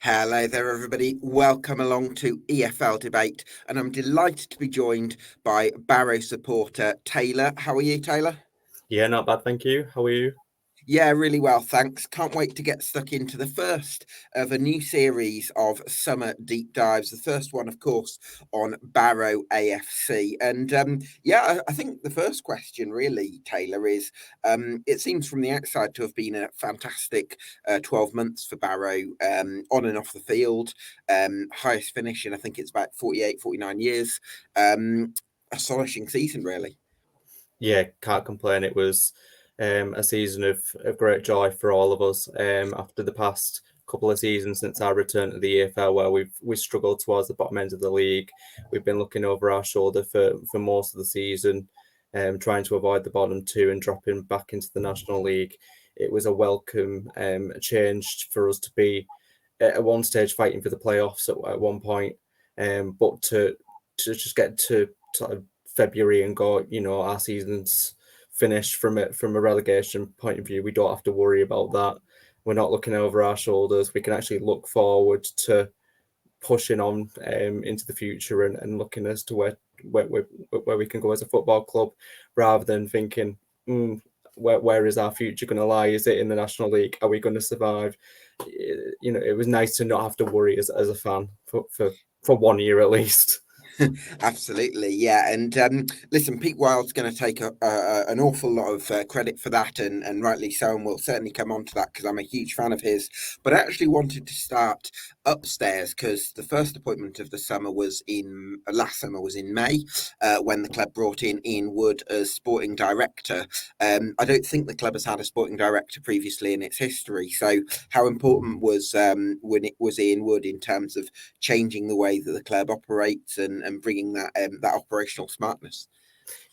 Hello there, everybody. Welcome along to EFL Debate, and I'm delighted to be joined by Barrow supporter Taylor. How are you, Taylor? Yeah, not bad, thank you. How are you? Yeah, really well, thanks. Can't wait to get stuck into the first of a new series of summer deep dives. The first one, of course, on Barrow AFC. And I think the first question, really, Taylor, is it seems from the outside to have been a fantastic 12 months for Barrow on and off the field. Highest finish in, I think it's about 48, 49 years. Astonishing season, really. Yeah, can't complain. It was a season of great joy for all of us. After the past couple of seasons since our return to the EFL, where we struggled towards the bottom end of the league, we've been looking over our shoulder for most of the season, trying to avoid the bottom two and dropping back into the National League. It was a welcome change for us to be at one stage fighting for the playoffs at one point, but to just get to sort of February and go, our season's finished from a relegation point of view. We don't have to worry about that. We're not looking over our shoulders. We can actually look forward to pushing on into the future and looking as to where we can go as a football club, rather than thinking, where is our future going to lie? Is it in the National League? Are we going to survive? It was nice to not have to worry as a fan for 1 year at least. Absolutely, yeah. And listen, Pete Wild's going to take an awful lot of credit for that, and rightly so. And we'll certainly come on to that because I'm a huge fan of his. But I actually wanted to start upstairs because the first appointment of the summer was last summer was in May when the club brought in Ian Wood as sporting director. I don't think the club has had a sporting director previously in its history. So how important was when it was Ian Wood in terms of changing the way that the club operates and bringing that operational smartness?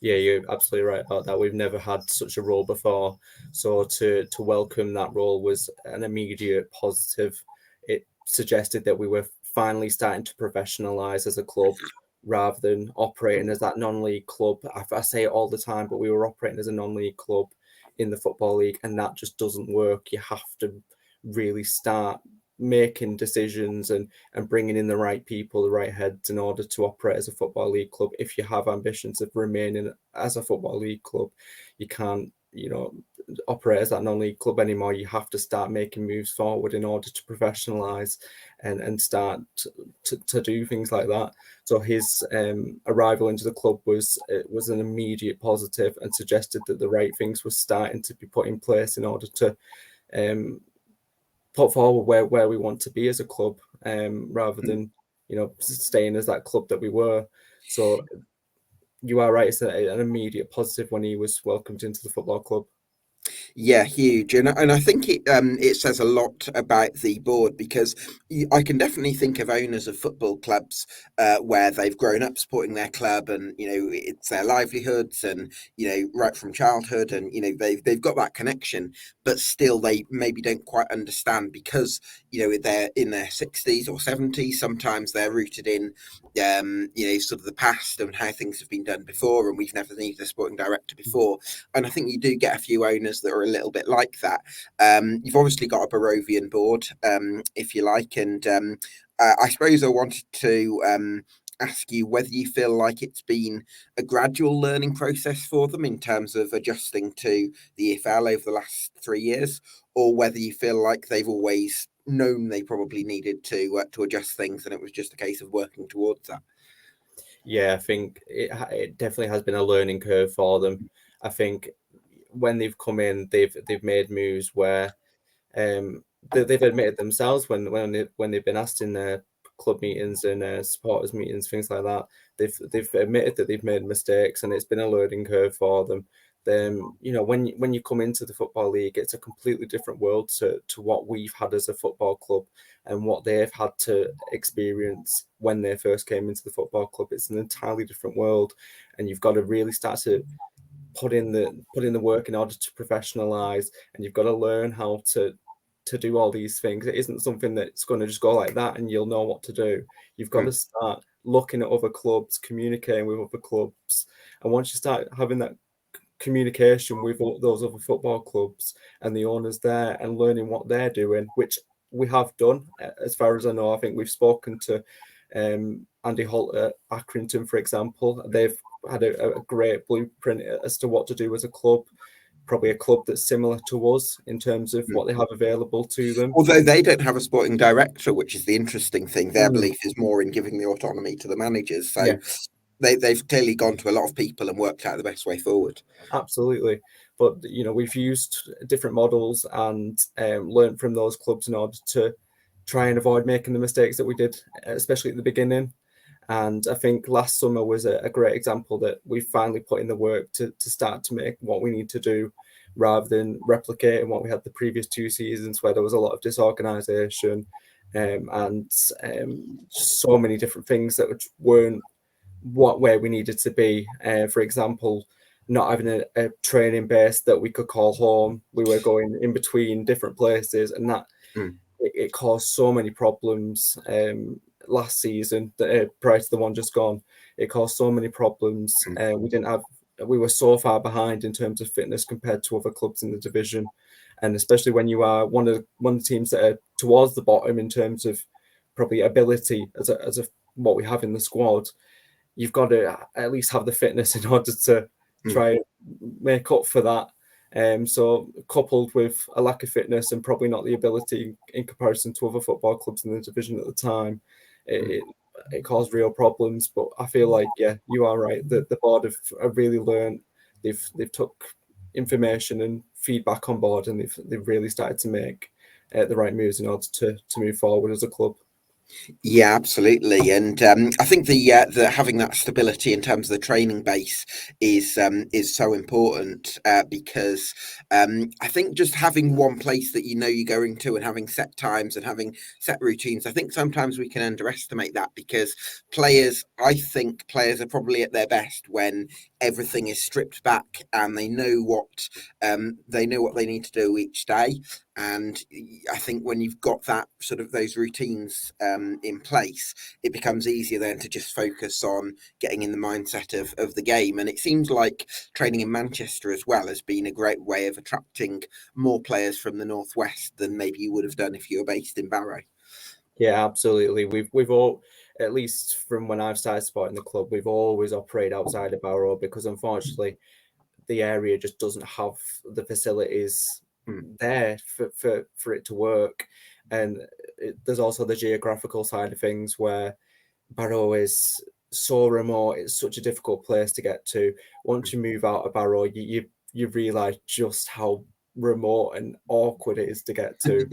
Yeah, you're absolutely right about that. We've never had such a role before, so to welcome that role was an immediate positive. It suggested that we were finally starting to professionalize as a club rather than operating as that non-league club. I say it all the time, but we were operating as a non-league club in the Football League, and that just doesn't work. You have to really start making decisions and bringing in the right people, the right heads, in order to operate as a Football League club. If you have ambitions of remaining as a Football League club, you can't, operate as that non-league club anymore. You have to start making moves forward in order to professionalize and start to do things like that. So his arrival into the club was an immediate positive and suggested that the right things were starting to be put in place in order to put forward where we want to be as a club, rather than staying as that club that we were. So you are right, it's an immediate positive when he was welcomed into the football club. Yeah, huge, and I think it says a lot about the board because I can definitely think of owners of football clubs where they've grown up supporting their club, and it's their livelihoods, and right from childhood, and they've got that connection, but still they maybe don't quite understand because they're in their 60s or 70s. Sometimes they're rooted in sort of the past and how things have been done before, and we've never needed a sporting director before. And I think you do get a few owners that are a little bit like that. You've obviously got a Barrovian board, if you like, and I suppose I wanted to ask you whether you feel like it's been a gradual learning process for them in terms of adjusting to the EFL over the last 3 years, or whether you feel like they've always known they probably needed to adjust things, and it was just a case of working towards that. Yeah, I think it definitely has been a learning curve for them. I think when they've come in, they've made moves where they've admitted themselves when they've been asked in their club meetings and supporters meetings, things like that. They've admitted that they've made mistakes, and it's been a learning curve for them. Then when you come into the Football League, it's a completely different world to what we've had as a football club and what they've had to experience when they first came into the football club. It's an entirely different world, and you've got to really start to put in the work in order to professionalize, and you've got to learn how to do all these things. It isn't something that's going to just go like that and you'll know what to do. You've got to start looking at other clubs, communicating with other clubs, and once you start having that communication with those other football clubs and the owners there and learning what they're doing, which we have done, as far as I know. I think we've spoken to Andy Holt at Accrington, for example. They've had a great blueprint as to what to do as a club. Probably a club that's similar to us in terms of what they have available to them. Although they don't have a sporting director, which is the interesting thing. Their Mm. belief is more in giving the autonomy to the managers. So Yeah, they've clearly gone to a lot of people and worked out the best way forward. absolutely. But we've used different models and learned from those clubs in order to try and avoid making the mistakes that we did, especially at the beginning. And I think last summer was a great example that we finally put in the work to start to make what we need to do, rather than replicating what we had the previous 2 seasons, where there was a lot of disorganisation and so many different things that weren't where we needed to be. For example, not having a training base that we could call home. We were going in between different places, and that Mm, it caused so many problems last season, prior to the one just gone. It caused so many problems. mm, We were so far behind in terms of fitness compared to other clubs in the division, and especially when you are one of the teams that are towards the bottom in terms of probably ability as a what we have in the squad. You've got to at least have the fitness in order to mm, try and make up for that. So coupled with a lack of fitness and probably not the ability in comparison to other football clubs in the division at the time, mm. it caused real problems. But I feel like, yeah, you are right. The board have really learned. They've took information and feedback on board, and they've really started to make the right moves in order to move forward as a club. Yeah, absolutely, and I think the having that stability in terms of the training base is so important because I think just having one place that you know you're going to and having set times and having set routines. I think sometimes we can underestimate that because I think players are probably at their best when everything is stripped back and they know what they need to do each day. And I think when you've got that sort of those routines in place, it becomes easier then to just focus on getting in the mindset of the game. And it seems like training in Manchester as well has been a great way of attracting more players from the Northwest than maybe you would have done if you were based in Barrow. Yeah, absolutely. We've all, at least from when I've started supporting the club, we've always operated outside of Barrow because unfortunately the area just doesn't have the facilities Mm, there for it to work. And there's also the geographical side of things where Barrow is so remote. It's such a difficult place to get to. Once you move out of Barrow, you realise just how remote and awkward it is to get to.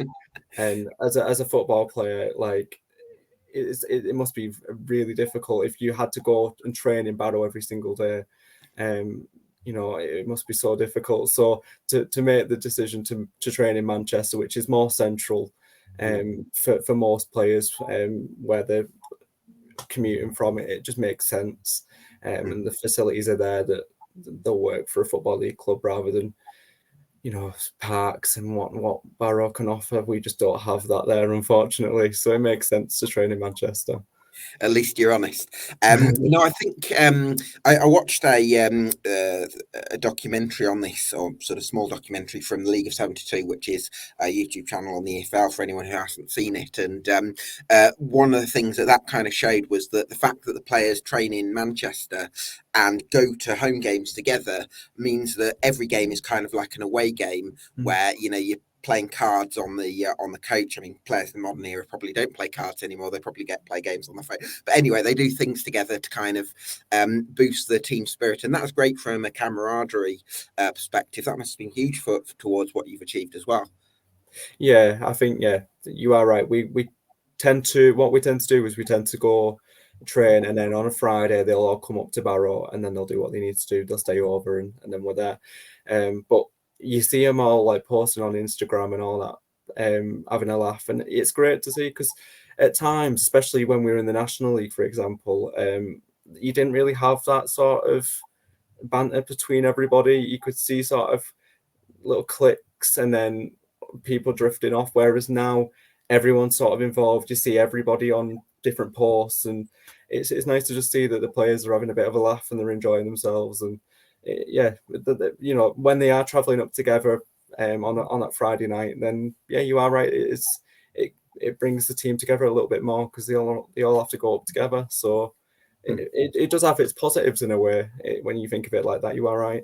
And as a football player, like it must be really difficult if you had to go and train in Barrow every single day. It must be so difficult. So to make the decision to train in Manchester, which is more central, mm, for most players, where they're commuting from, it just makes sense. mm. And the facilities are there that they'll work for a football league club rather than parks and what Barrow can offer. We just don't have that there, unfortunately. So it makes sense to train in Manchester. At least you're honest. No, I think I watched a documentary on this, or sort of small documentary from the League of 72, which is a YouTube channel on the EFL for anyone who hasn't seen it. And one of the things that kind of showed was that the fact that the players train in Manchester and go to home games together means that every game is kind of like an away game where you're playing cards on the coach. I mean, players in the modern era probably don't play cards anymore. They probably play games on the phone. But anyway, they do things together to kind of boost the team spirit, and that's great from a camaraderie perspective. That must have been huge towards what you've achieved as well. Yeah, I think you are right. We tend to what we tend to do is we tend to go train, and then on a Friday they'll all come up to Barrow, and then they'll do what they need to do. They'll stay over, and then we're there. But you see them all like posting on Instagram and all that, having a laugh, and it's great to see because at times, especially when we were in the National League, for example, you didn't really have that sort of banter between everybody. You could see sort of little clicks and then people drifting off. Whereas now everyone's sort of involved. You see everybody on different posts, and it's nice to just see that the players are having a bit of a laugh and they're enjoying themselves. And when they are traveling up together on that Friday night, then yeah, you are right. It it brings the team together a little bit more because they all have to go up together. So it does have its positives in a way. When you think of it like that, you are right.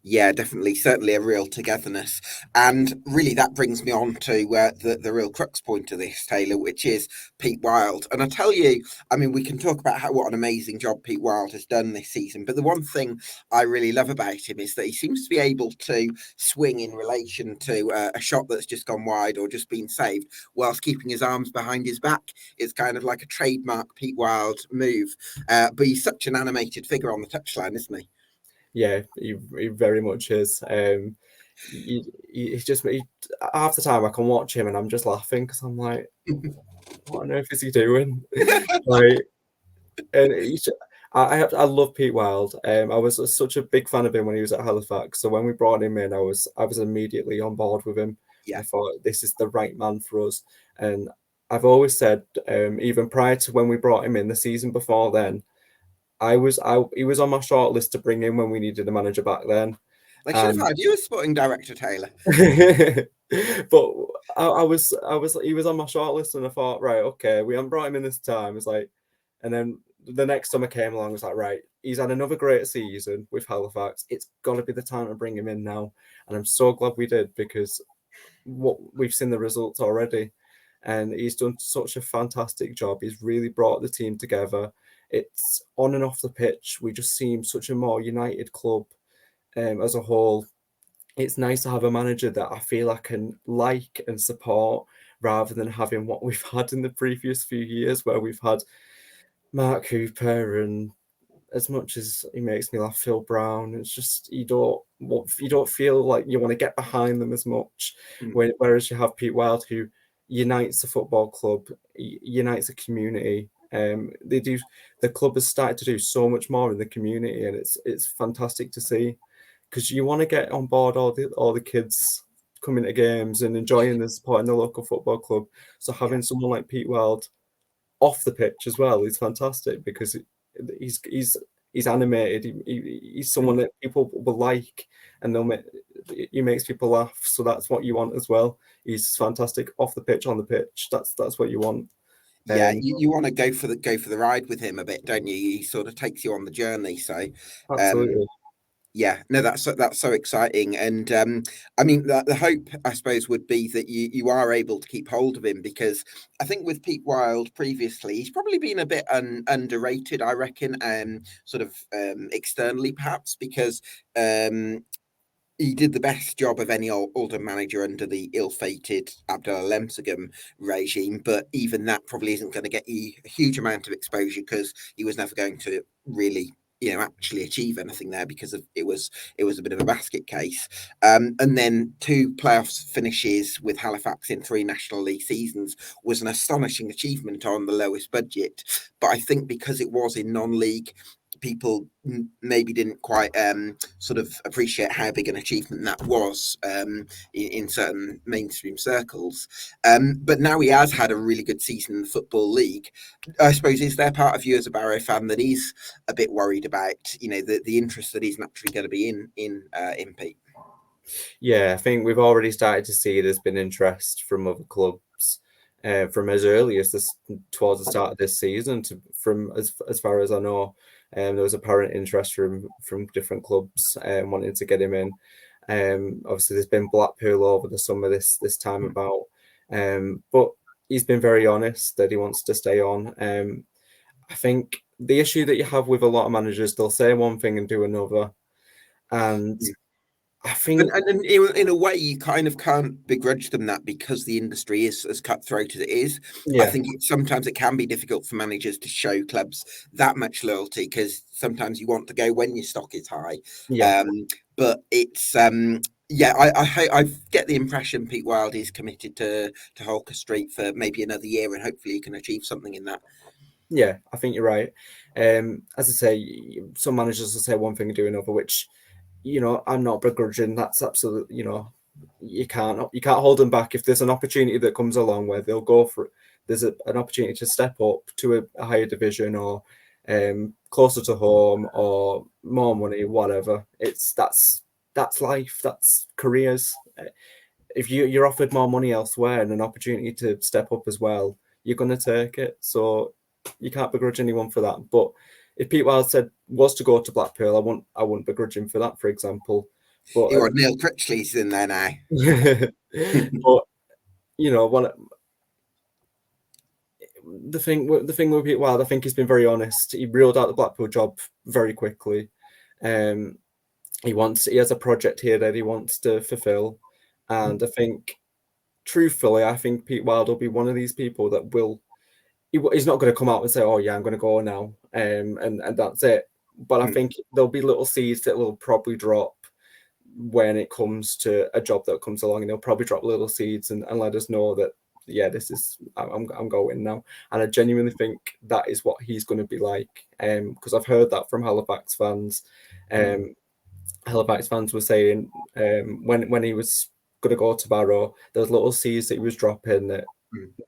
Yeah, definitely, certainly a real togetherness, and really that brings me on to the real crux point of this, Taylor, which is Pete Wild. And I tell you, I mean, we can talk about what an amazing job Pete Wild has done this season, but the one thing I really love about him is that he seems to be able to swing in relation to a shot that's just gone wide or just been saved, whilst keeping his arms behind his back. It's kind of like a trademark Pete Wild move, but he's such an animated figure on the touchline, isn't he? Yeah, he very much is. He's just half the time I can watch him and I'm just laughing because I'm like, what on earth is he doing? Like, and I love Pete Wild. I was such a big fan of him when he was at Halifax. So when we brought him in, I was immediately on board with him. Yeah. I thought this is the right man for us. And I've always said, even prior to when we brought him in the season before then, he was on my short list to bring in when we needed a manager back then. They should have And had you as sporting director, Taylor. but he was on my shortlist, and I thought, right, okay, we haven't brought him in this time. It's like, and then the next summer came along. I was like, right, he's had another great season with Halifax. It's got to be the time to bring him in now, and I'm so glad we did because what we've seen the results already, and he's done such a fantastic job. He's really brought the team together. It's on and off the pitch. We just seem such a more united club as a whole. It's nice to have a manager that I feel I can like and support rather than having what we've had in the previous few years where we've had Mark Hooper and as much as he makes me laugh, Phil Brown, it's just you don't feel like you want to get behind them as much. Whereas you have Pete Wild who unites the football club, unites the community. The club has started to do so much more in the community, and it's fantastic to see because you want to get on board all the kids coming to games and enjoying the support in the local football club. So having someone like Pete Wild off the pitch as well is fantastic because he's animated. He's someone that people will like, and he makes people laugh. So that's what you want as well. He's fantastic off the pitch, on the pitch. That's what you want. Yeah, you want to go for the ride with him a bit, don't you? He sort of takes you on the journey. So, um, Absolutely. yeah, no, that's so exciting, and I mean, the hope, I suppose, would be that you are able to keep hold of him because I think with Pete Wild previously, he's probably been a bit underrated, I reckon, sort of externally perhaps because he did the best job of any Oldham manager under the ill-fated Abdullah Lemsagam regime, but even that probably isn't going to get you a huge amount of exposure because he was never going to really, actually achieve anything there because it was a bit of a basket case. And then 2 playoffs finishes with Halifax in 3 National League seasons was an astonishing achievement on the lowest budget. But I think because it was in non-league, people maybe didn't quite sort of appreciate how big an achievement that was in certain mainstream circles. But now he has had a really good season in the Football League. I suppose, is there part of you as a Barrow fan that is a bit worried about, the interest that he's naturally going to be in Pete? Yeah, I think we've already started to see there's been interest from other clubs from as early as towards the start of this season from as far as I know. There was apparent interest from different clubs wanting to get him in. Obviously, there's been Blackpool over the summer this time about, but he's been very honest that he wants to stay on. I think the issue that you have with a lot of managers, they'll say one thing and do another, and I think And in a way, you kind of can't begrudge them that because the industry is as cutthroat as it is. I yeah, think sometimes it can be difficult for managers to show clubs that much loyalty because sometimes you want to go when your stock is high. yeah. But it's yeah, I get the impression Pete Wild is committed to Holker Street for maybe another year, and hopefully he can achieve something in that. Yeah, I think you're right. As I say, some managers will say one thing and do another, which I'm not begrudging. That's absolutely, you can't hold them back if there's an opportunity that comes along where they'll go for it. There's an opportunity to step up to a higher division or closer to home or more money, whatever. That's life. That's careers. if you're offered more money elsewhere and an opportunity to step up as well, you're going to take it. So you can't begrudge anyone for that. But if Pete Wild said was to go to Blackpool, I wouldn't begrudge him for that, for example. But You want Neil Critchley's in there now. but one the thing with Pete Wild, I think he's been very honest. He ruled out the Blackpool job very quickly. Um, he has a project here that he wants to fulfil, and I think truthfully, I think Pete Wild will be one of these people that he's not going to come out and say, "Oh yeah, I'm going to go now," and that's it. But I think there'll be little seeds that will probably drop when it comes to a job that comes along, and he'll probably drop little seeds and let us know that, yeah, this is I'm going now. And I genuinely think that is what he's going to be like, because I've heard that from Halifax fans. Halifax fans were saying, when he was going to go to Barrow, there was little seeds that he was dropping that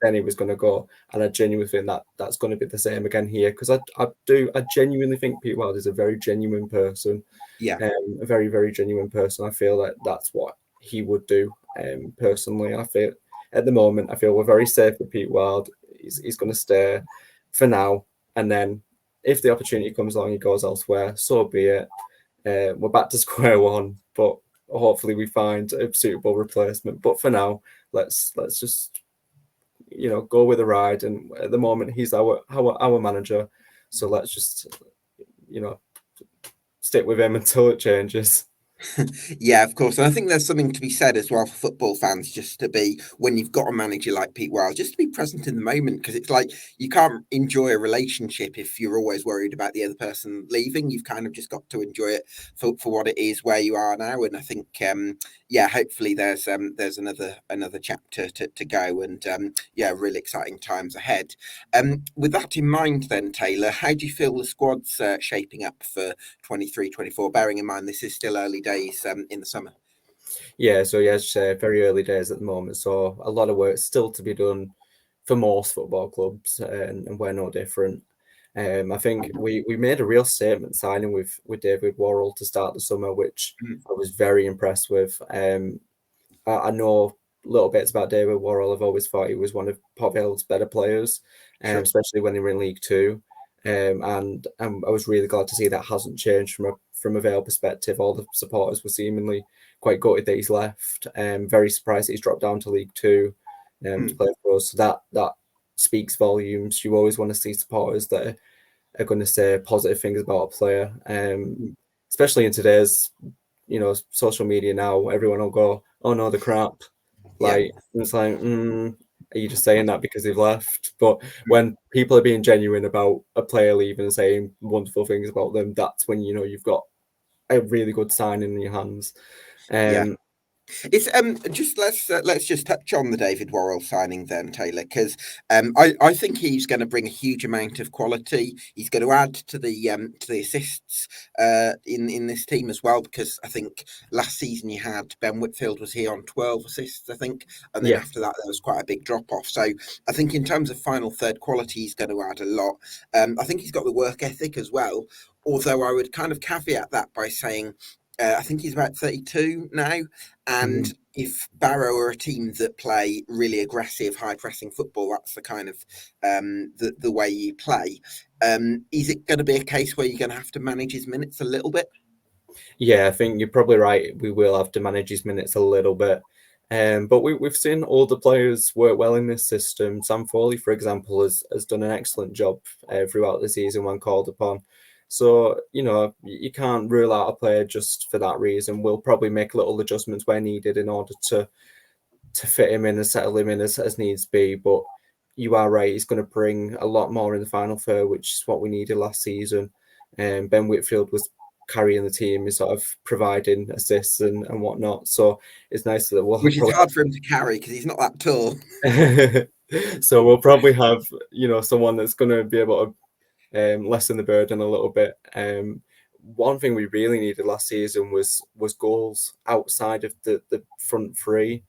then he was going to go. And I genuinely think that that's going to be the same again here, because I genuinely think Pete Wild is a very genuine person. Yeah. A very, very genuine person. I feel that that's what he would do, personally. I feel at the moment, I feel we're very safe with Pete Wild. He's going to stay for now, and then if the opportunity comes along, he goes elsewhere. So be it. We're back to square one, but hopefully we find a suitable replacement. But for now, let's just go with the ride. And at the moment, he's our manager, so let's just stick with him until it changes. Yeah, of course. And I think there's something to be said as well for football fans, just to be, when you've got a manager like Pete Wild, just to be present in the moment, because it's like you can't enjoy a relationship if you're always worried about the other person leaving. You've kind of just got to enjoy it for what it is where you are now. And I think, yeah, hopefully there's another chapter to go, and yeah, really exciting times ahead. With that in mind, then Taylor, how do you feel the squad's shaping up for 23-24? Bearing in mind this is still early days in the summer. Yeah, so yeah, very early days at the moment. So a lot of work still to be done for most football clubs, and we're no different. I think we made a real statement signing with David Worrell to start the summer, which I was very impressed with. I know little bits about David Worrell. I've always thought he was one of Port Vale's better players, Sure. especially when they were in League Two. And I was really glad to see that hasn't changed from a Vale perspective. All the supporters were seemingly quite gutted that he's left. Very surprised that he's dropped down to League Two to play for us. So that speaks volumes. You always want to see supporters that are going to say positive things about a player, especially in today's social media now. Everyone will go, "Oh no, the crap." Like, it's like, are you just saying that because they've left? But when people are being genuine about a player leaving and saying wonderful things about them, that's when you've got a really good signing in your hands. Yeah. It's just let's just touch on the David Worrell signing then, Taylor, because I think he's going to bring a huge amount of quality. He's going to add to the assists in this team as well, because I think last season you had Ben Whitfield was here on 12 assists, I think, and then after that there was quite a big drop off. So I think in terms of final third quality, he's going to add a lot. I think he's got the work ethic as well, although I would kind of caveat that by saying, I think he's about 32 now. And if Barrow are a team that play really aggressive, high pressing football, that's the kind of the way you play. Is it going to be a case where you're going to have to manage his minutes a little bit? Yeah, I think you're probably right. We will have to manage his minutes a little bit. But we've seen all the players work well in this system. Sam Foley, for example, has done an excellent job throughout the season when called upon. So, you can't rule out a player just for that reason. We'll probably make little adjustments where needed in order to fit him in and settle him in as needs be. But you are right, he's going to bring a lot more in the final third, which is what we needed last season. Ben Whitfield was carrying the team, is sort of providing assists and whatnot. So it's nice that we'll Which is probably hard for him to carry because he's not that tall. So we'll probably have someone that's going to be able to lessen the burden a little bit. One thing we really needed last season was goals outside of the front three.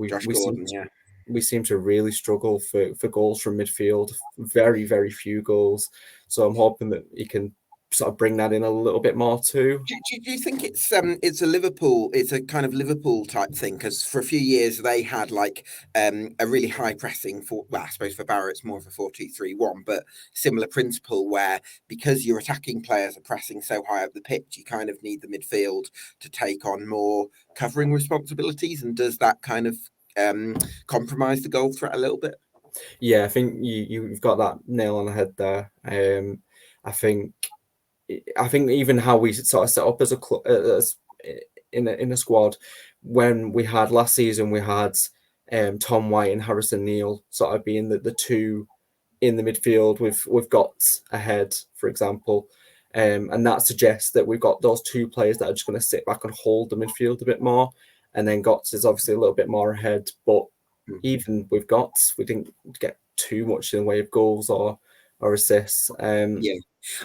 Josh Gordon, yeah. We seem to really struggle for goals from midfield. Very, very few goals. So I'm hoping that he can sort of bring that in a little bit more too. Do you think it's a Liverpool, it's a kind of Liverpool type thing? Because for a few years they had like a really high pressing for, well, I suppose for Barrow it's more of a 4-2-3-1, but similar principle where because your attacking players are pressing so high up the pitch, you kind of need the midfield to take on more covering responsibilities. And does that kind of compromise the goal threat a little bit? Yeah, I think you've got that nail on the head there. I think I think even how we sort of set up as a as in a squad when we had last season, we had Tom White and Harrison Neal sort of being the two in the midfield with got ahead, for example. And that suggests that we've got those two players that are just going to sit back and hold the midfield a bit more. And then Gotts is obviously a little bit more ahead. But even with Gotts, we didn't get too much in the way of goals or assists. Yeah.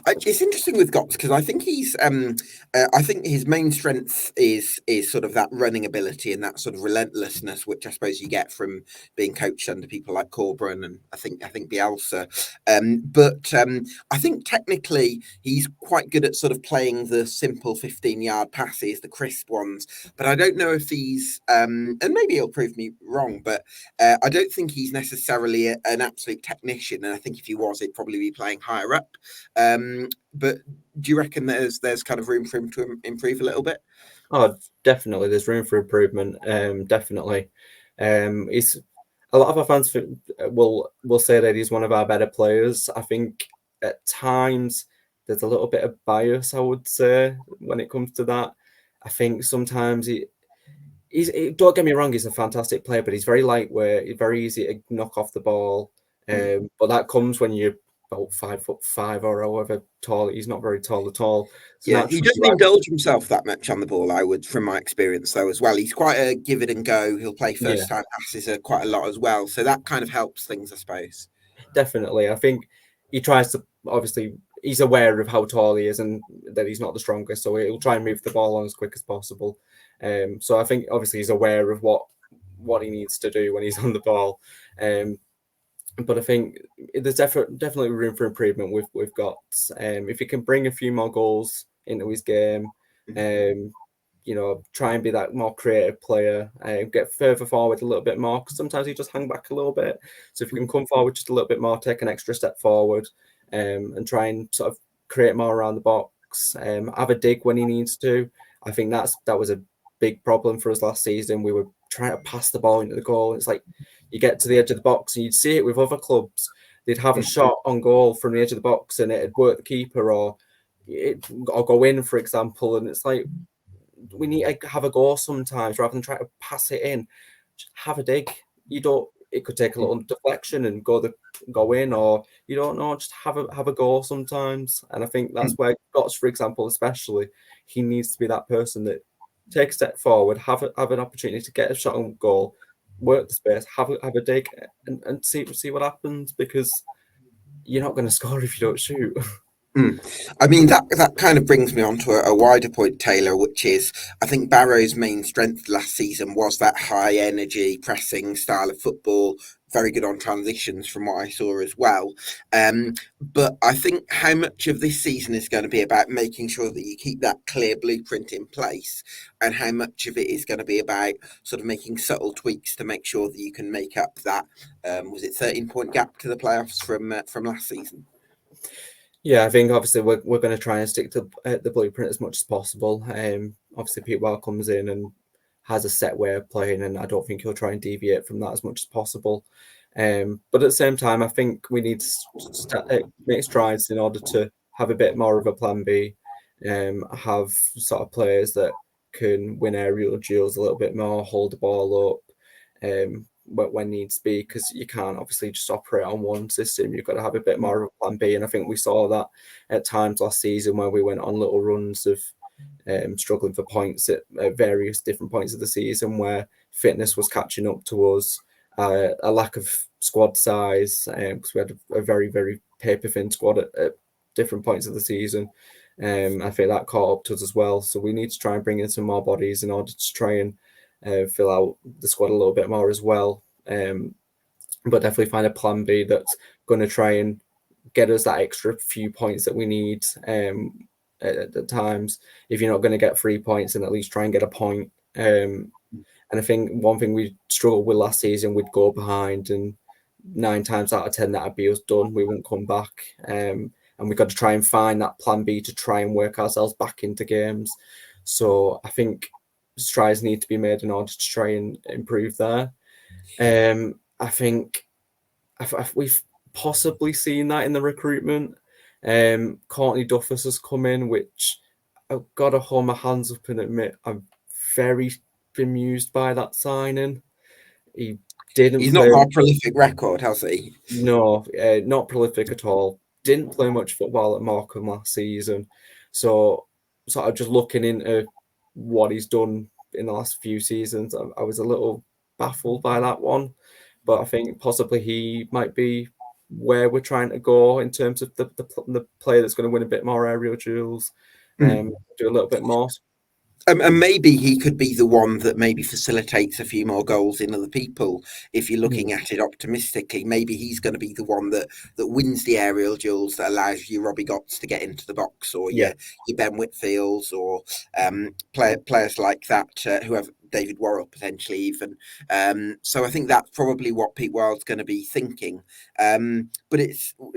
It's interesting with Gotts because I think I think his main strength is sort of that running ability and that sort of relentlessness, which I suppose you get from being coached under people like Corberán and I think Bielsa. But I think technically he's quite good at sort of playing the simple 15-yard passes, the crisp ones. But I don't know if he's and maybe he'll prove me wrong, but I don't think he's necessarily an absolute technician. And I think if he was, he'd probably be playing higher up. But do you reckon there's kind of room for him to improve a little bit? Oh, definitely. There's room for improvement. Definitely. He's a lot of our fans will say that he's one of our better players. I think at times there's a little bit of bias, I would say, when it comes to that. I think sometimes don't get me wrong, he's a fantastic player, but he's very lightweight, he's very easy to knock off the ball. But that comes when you're about 5'5" or however tall. He's not very tall at all. So Yeah, he naturally, doesn't indulge himself that much on the ball, I would, from my experience, though, as well. He's quite a give it and go. He'll play yeah. first time passes quite a lot as well. So that kind of helps things, I suppose. Definitely. I think he tries to obviously he's aware of how tall he is and that he's not the strongest, so he'll try and move the ball on as quick as possible. So I think obviously he's aware of what he needs to do when he's on the ball. But I think there's definitely room for improvement with Gotts. If he can bring a few more goals into his game, try and be that more creative player, get further forward a little bit more, because sometimes he just hang back a little bit. So if you can come forward just a little bit more, take an extra step forward, and try and sort of create more around the box, have a dig when he needs to. I think that was a big problem for us last season. We were trying to pass the ball into the goal. It's like you get to the edge of the box and you'd see it with other clubs. They'd have a shot on goal from the edge of the box and it'd work the keeper or go in, for example. And it's like, we need to have a go sometimes rather than try to pass it in. Just have a dig. It could take a little deflection and go in, or you don't know. Just have a go sometimes. And I think that's where Gotts, for example, especially, he needs to be that person that take a step forward, have an opportunity to get a shot on goal, work the space, have a dig, and see what happens, because you're not going to score if you don't shoot. I mean, that kind of brings me on to a wider point, Taylor, which is I think Barrow's main strength last season was that high energy pressing style of football, very good on transitions from what I saw as well. But I think how much of this season is going to be about making sure that you keep that clear blueprint in place, and how much of it is going to be about sort of making subtle tweaks to make sure that you can make up that was it 13-point gap to the playoffs from last season. Yeah, I think obviously we're going to try and stick to the blueprint as much as possible. Obviously, Pete Well comes in and has a set way of playing, and I don't think he'll try and deviate from that as much as possible. But at the same time, I think we need to make strides in order to have a bit more of a plan B, have sort of players that can win aerial duels a little bit more, hold the ball up, when needs be, because you can't obviously just operate on one system. You've got to have a bit more of a plan B, and I think we saw that at times last season where we went on little runs of struggling for points at various different points of the season, where fitness was catching up to us, a lack of squad size, because we had a very, very paper thin squad at different points of the season. I think that caught up to us as well. So we need to try and bring in some more bodies in order to try and fill out the squad a little bit more as well. But definitely find a plan B that's going to try and get us that extra few points that we need at times. If you're not going to get 3 points, then at least try and get a point. And I think one thing we struggled with last season, we'd go behind, and 9 times out of 10 that'd be us done. We wouldn't come back. And we've got to try and find that plan B to try and work ourselves back into games. So I think strides need to be made in order to try and improve there. I think we've possibly seen that in the recruitment. Courtney Duffus has come in, which I've got to hold my hands up and admit I'm very bemused by that signing. He didn't He's not play. got a prolific record, has he? No, not prolific at all. Didn't play much football at Morecambe last season. So sort of just looking into what he's done in the last few seasons, I was a little baffled by that one. But I think possibly he might be where we're trying to go in terms of the player that's going to win a bit more aerial duels, do a little bit more. And maybe he could be the one that maybe facilitates a few more goals in other people. If you're looking at it optimistically, maybe he's going to be the one that wins the aerial duels, that allows you Robbie Gotts to get into the box, or Yeah. your Ben Whitfields, or players like that who have David Worrell potentially even. So I think that's probably what Pete Wild's going to be thinking. But do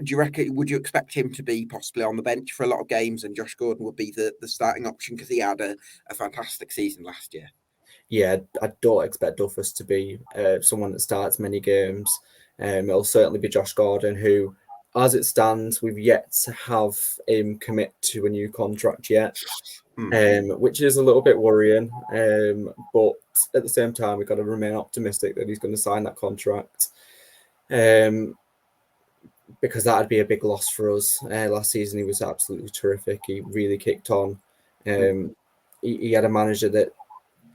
you reckon? Would you expect him to be possibly on the bench for a lot of games, and Josh Gordon would be the starting option because he had a fantastic season last year? Yeah, I don't expect Duffus to be someone that starts many games. It'll certainly be Josh Gordon, who, as it stands, we've yet to have him commit to a new contract yet, which is a little bit worrying. But at the same time, we've got to remain optimistic that he's going to sign that contract. Because that'd be a big loss for us. Last season, he was absolutely terrific. He really kicked on. He had a manager that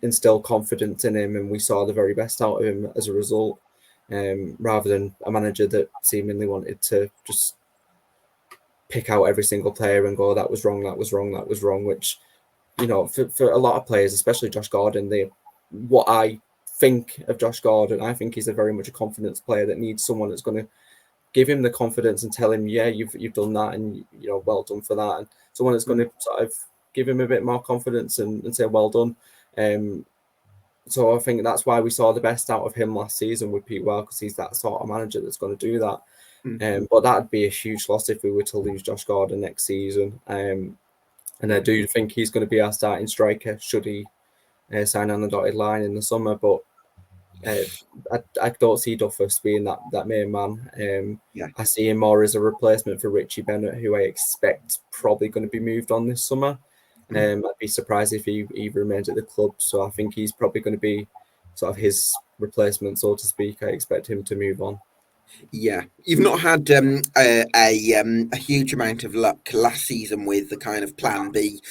instilled confidence in him, and we saw the very best out of him as a result, rather than a manager that seemingly wanted to just pick out every single player and go, that was wrong, that was wrong, that was wrong, which, you know, for a lot of players, especially Josh Gordon, what I think of Josh Gordon, I think he's a very much a confidence player that needs someone that's going to give him the confidence and tell him, yeah, you've done that, and, you know, well done for that. And someone that's going to sort of give him a bit more confidence and say, well done. So I think that's why we saw the best out of him last season with Pete Well, because he's that sort of manager that's going to do that. But that'd be a huge loss if we were to lose Josh Gordon next season. And I do think he's going to be our starting striker should he sign on the dotted line in the summer. But I don't see Duffus being that main man. I see him more as a replacement for Richie Bennett, who I expect probably going to be moved on this summer. I'd be surprised if he remains at the club. So I think he's probably going to be sort of his replacement, so to speak. I expect him to move on. Yeah, you've not had a huge amount of luck last season with the kind of Plan B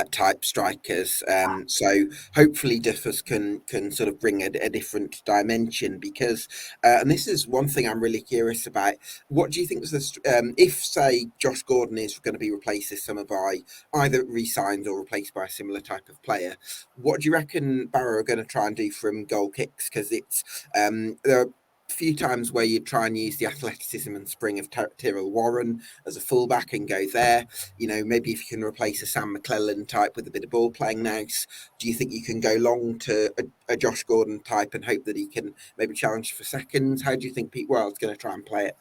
type strikers. So hopefully Duffus can sort of bring a different dimension, because and this is one thing I'm really curious about. What do you think is if, say, Josh Gordon is going to be replaced this summer by either re-signed or replaced by a similar type of player, what do you reckon Barrow are going to try and do from goal kicks? Because it's there are few times where you try and use the athleticism and spring of Tyrrell Warren as a fullback and go there. You know, maybe if you can replace a Sam McClellan type with a bit of ball playing nous, do you think you can go long to a Josh Gordon type and hope that he can maybe challenge for seconds? How do you think Pete Wild's going to try and play it?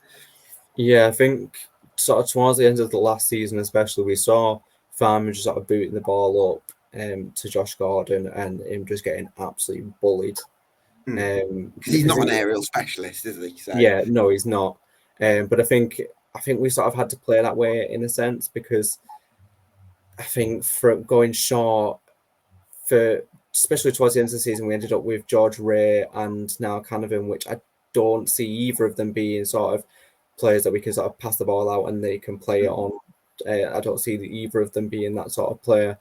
Yeah, I think sort of towards the end of the last season, especially, we saw Farmer just sort of booting the ball up to Josh Gordon and him just getting absolutely bullied. Because he's not an aerial specialist, is he? So. Yeah, no, he's not. But I think we sort of had to play that way in a sense, because I think for going short, especially towards the end of the season, we ended up with George Ray and now Canavan, which I don't see either of them being sort of players that we can sort of pass the ball out and they can play it on. I don't see either of them being that sort of player.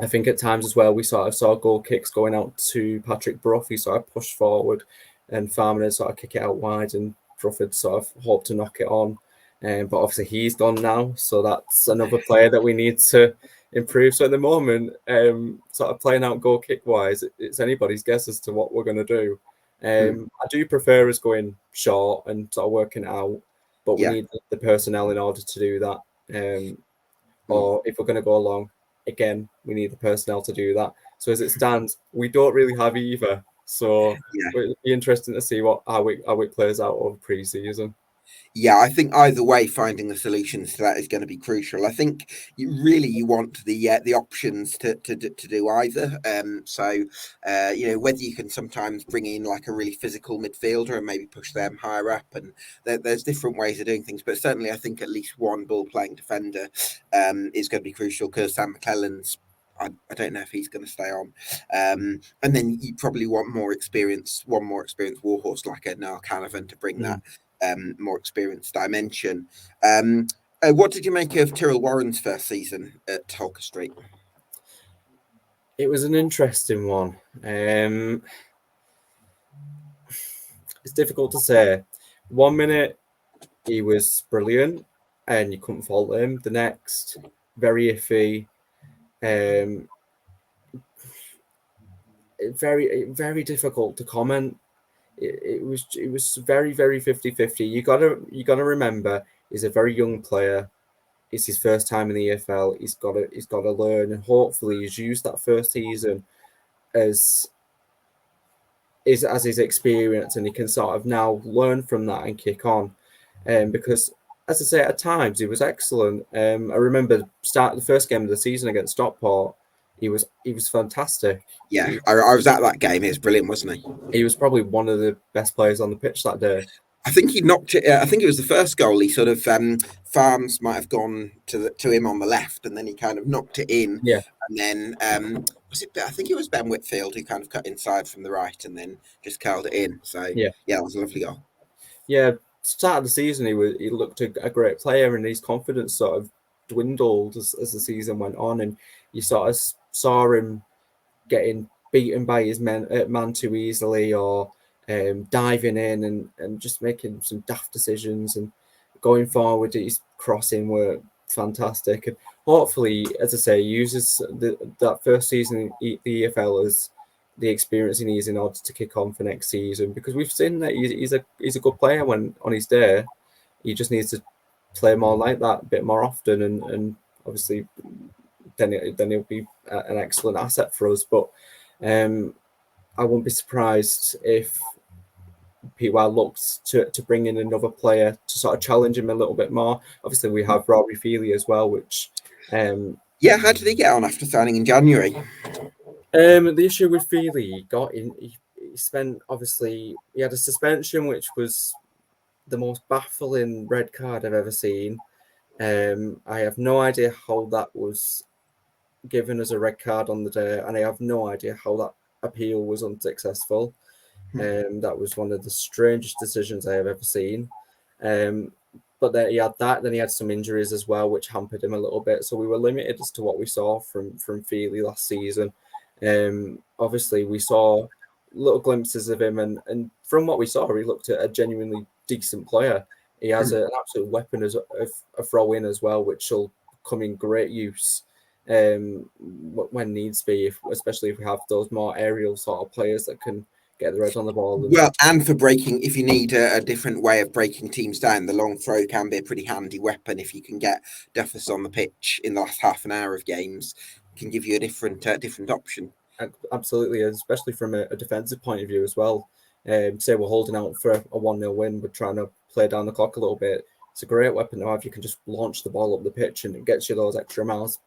I think at times as well, we sort of saw goal kicks going out to Patrick Brough. He sort of pushed forward and Farmer would sort of kick it out wide, and Brough would sort of hope to knock it on. But obviously he's gone now, so that's another player that we need to improve. So at the moment, sort of playing out goal kick wise, it's anybody's guess as to what we're going to do. I do prefer us going short and sort of working out. but we Yeah. need the personnel in order to do that. Mm. Or if we're going to go along, again, we need the personnel to do that. So as it stands, we don't really have either. So Yeah. it'll be interesting to see how it plays out over pre-season. Yeah, I think either way, finding the solutions to that is going to be crucial. I think you want the options to do either. Whether you can sometimes bring in like a really physical midfielder and maybe push them higher up, and there's different ways of doing things. But certainly, I think at least one ball playing defender is going to be crucial because Sam McClellan's. I don't know if he's going to stay on. And then you probably want one more experienced warhorse like a Niall Canavan to bring that more experienced dimension. What did you make of Tyrrell Warren's first season at Holker Street? It was an interesting one. It's difficult to say. 1 minute he was brilliant and you couldn't fault him. The next, very iffy. Um, very difficult to comment. It was very 50-50. You gotta remember he's a very young player. It's his first time in the EFL. He's gotta learn, and hopefully he's used that first season as as his experience, and he can sort of now learn from that and kick on. Because as I say, at times he was excellent. I remember start the first game of the season against Stockport. He was fantastic. Yeah, He, I was at that game. He was brilliant, wasn't he? he was probably one of the best players on the pitch that day. I think he knocked it. I think it was the first goal. He sort of Farms might have gone to him on the left, and then he kind of knocked it in. Yeah, And then was it? I think it was Ben Whitfield who kind of cut inside from the right, and then just curled it in. So yeah, yeah, that was a lovely goal. yeah. Start of the season, he looked a great player, and his confidence sort of dwindled as the season went on, and you sort of saw him getting beaten by his man too easily, or diving in and just making some daft decisions. And going forward, his crossing were fantastic. And hopefully, as I say, he uses that first season in the EFL as the experience he needs in order to kick on for next season. Because we've seen that he's a good player when on his day. He just needs to play more like that a bit more often, and obviously then he'll be an excellent asset for us. But I won't be surprised if PY looks to bring in another player to sort of challenge him a little bit more. Obviously, we have Rory Feely as well, which Yeah, how did he get on after signing in January? the issue with Feely, he spent, obviously he had a suspension, which was the most baffling red card I've ever seen. I have no idea how that was given as a red card on the day, and I have no idea how that appeal was unsuccessful. That was one of the strangest decisions I have ever seen. Um, but then he had that. Then he had some injuries as well, which hampered him a little bit. So we were limited as to what we saw from Feely last season. Obviously, we saw little glimpses of him, and from what we saw, he looked a genuinely decent player. He has an absolute weapon as a throw in as well, which will come in great use when needs be, especially if we have those more aerial sort of players that can get the red on the ball. And Well, and for breaking, if you need a different way of breaking teams down, the long throw can be a pretty handy weapon. If you can get Duffus on the pitch in the last half an hour of games, can give you a different option. absolutely, especially from a defensive point of view as well. Say we're holding out for a 1-0 win, we're trying to play down the clock a little bit. It's a great weapon to have. You can just launch the ball up the pitch and it gets you those extra miles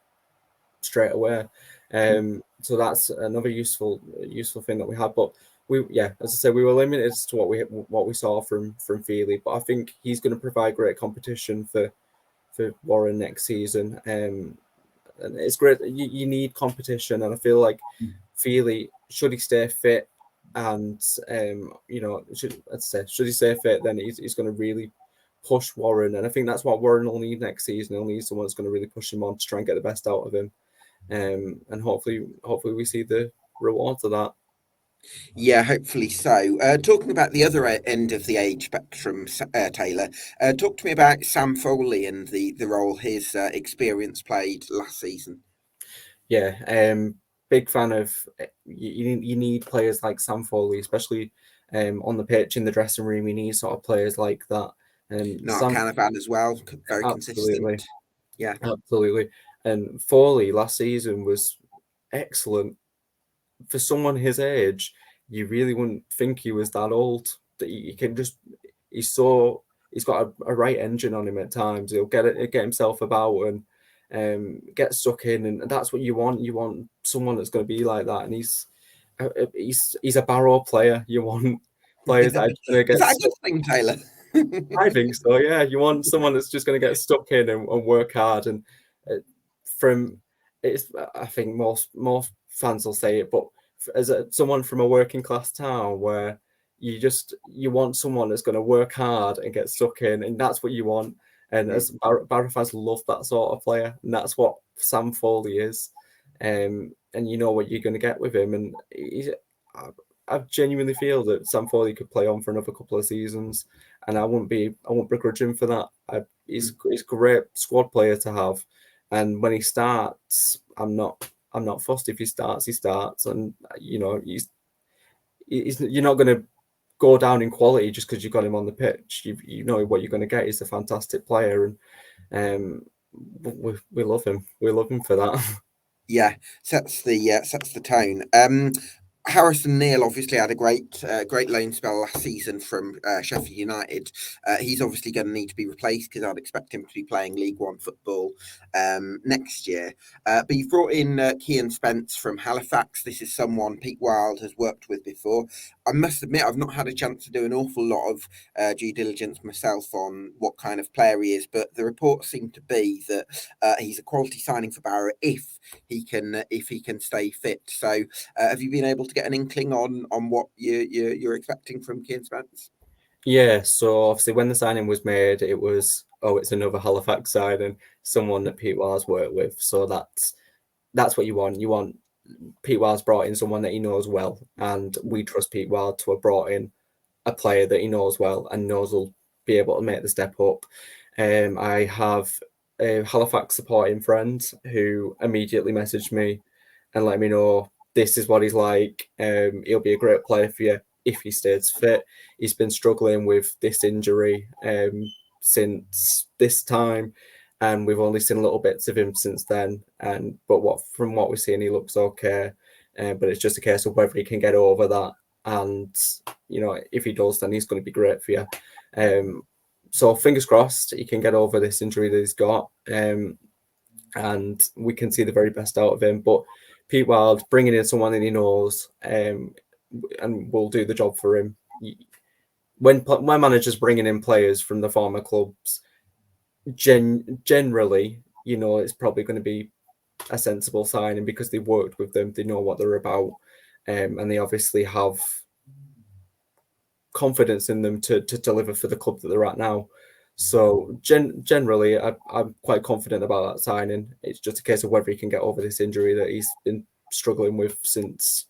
straight away. So that's another useful thing that we have. But as I said, we were limited as to what we saw from Feely, but I think he's going to provide great competition for Warren next season. And it's great. You need competition, and I feel like Feely, should he stay fit, and should he stay fit, then he's going to really push Warren, and I think that's what Warren will need next season. He'll need someone that's going to really push him on to try and get the best out of him. And hopefully we see the rewards of that. Yeah, hopefully so. Talking about the other end of the age spectrum, Taylor, talk to me about Sam Foley and the role his experience played last season. Yeah, big fan of you need players like Sam Foley, especially on the pitch, in the dressing room. You need sort of players like that No, Sam, Canavan as well, very absolutely, consistent. Yeah. absolutely. And Foley last season was excellent for someone his age. You really wouldn't think he was that old. That he can just, he's so, he's got a right engine on him at times. He'll get himself about and get stuck in, and that's what you want. You want someone that's going to be like that, and he's a Barrow player. You want players that are going to Is get that a stuck. good thing, Taylor? I think so. Yeah, you want someone that's just going to get stuck in and work hard. And uh, from it's, I think most fans will say it, but someone from a working class town where you want someone that's going to work hard and get stuck in, and that's what you want. And Mm. as Barrow fans love that sort of player, and that's what Sam Foley is. And you know what you're going to get with him, and I genuinely feel that Sam Foley could play on for another couple of seasons, and I won't begrudge him for that. He's a great squad player to have, and when he starts, I'm not fussed. If he starts, he starts, and you know you're not going to go down in quality just because you've got him on the pitch. You know what you're going to get. He's a fantastic player, and um, we love him. We love him for that. Yeah, sets the tone. Harrison Neal obviously had a great loan spell last season from Sheffield United. He's obviously going to need to be replaced because I'd expect him to be playing League One football next year. But you've brought in Kean Spence from Halifax. This is someone Pete Wild has worked with before. I must admit I've not had a chance to do an awful lot of due diligence myself on what kind of player he is, but the reports seem to be that he's a quality signing for Barrow if he can stay fit. So, have you been able to get an inkling on what you're expecting from Kean Spence? Yeah, so obviously when the signing was made, it was, oh, it's another Halifax signing, someone that Pete Wiles worked with. So that's what you want. You want Pete Wiles brought in someone that he knows well, and we trust Pete Wiles to have brought in a player that he knows well and knows will be able to make the step up. I have a Halifax supporting friend who immediately messaged me and let me know this is what he's like. He'll be a great player for you if he stays fit. He's been struggling with this injury since this time, and we've only seen little bits of him since then. And but from what we're seeing, he looks okay. But it's just a case of whether he can get over that, and you know, if he does, then he's going to be great for you. So fingers crossed he can get over this injury that he's got, and we can see the very best out of him. But Pete Wild bringing in someone that he knows, and will do the job for him. When managers bringing in players from the former clubs, generally, you know, it's probably going to be a sensible signing because they worked with them, they know what they're about, and they obviously have confidence in them to deliver for the club that they're at now. So generally, I'm quite confident about that signing. It's just a case of whether he can get over this injury that he's been struggling with since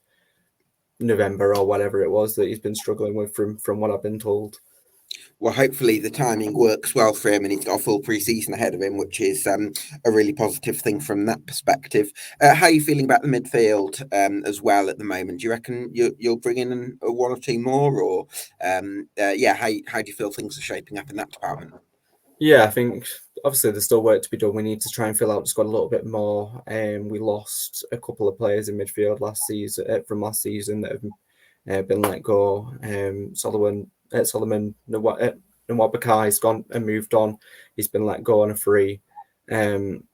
November or whatever it was that he's been struggling with from what I've been told. Well, hopefully the timing works well for him, and he's got a full pre-season ahead of him, which is a really positive thing from that perspective. How are you feeling about the midfield as well at the moment? Do you reckon you'll bring in one or two more, or yeah, how do you feel things are shaping up in that department? Yeah, I think obviously there's still work to be done. We need to try and fill out the squad a little bit more. We lost a couple of players in midfield last season from last season that have been let go. Solomon Nwabakai's gone and moved on. He's been let go on a free. Um,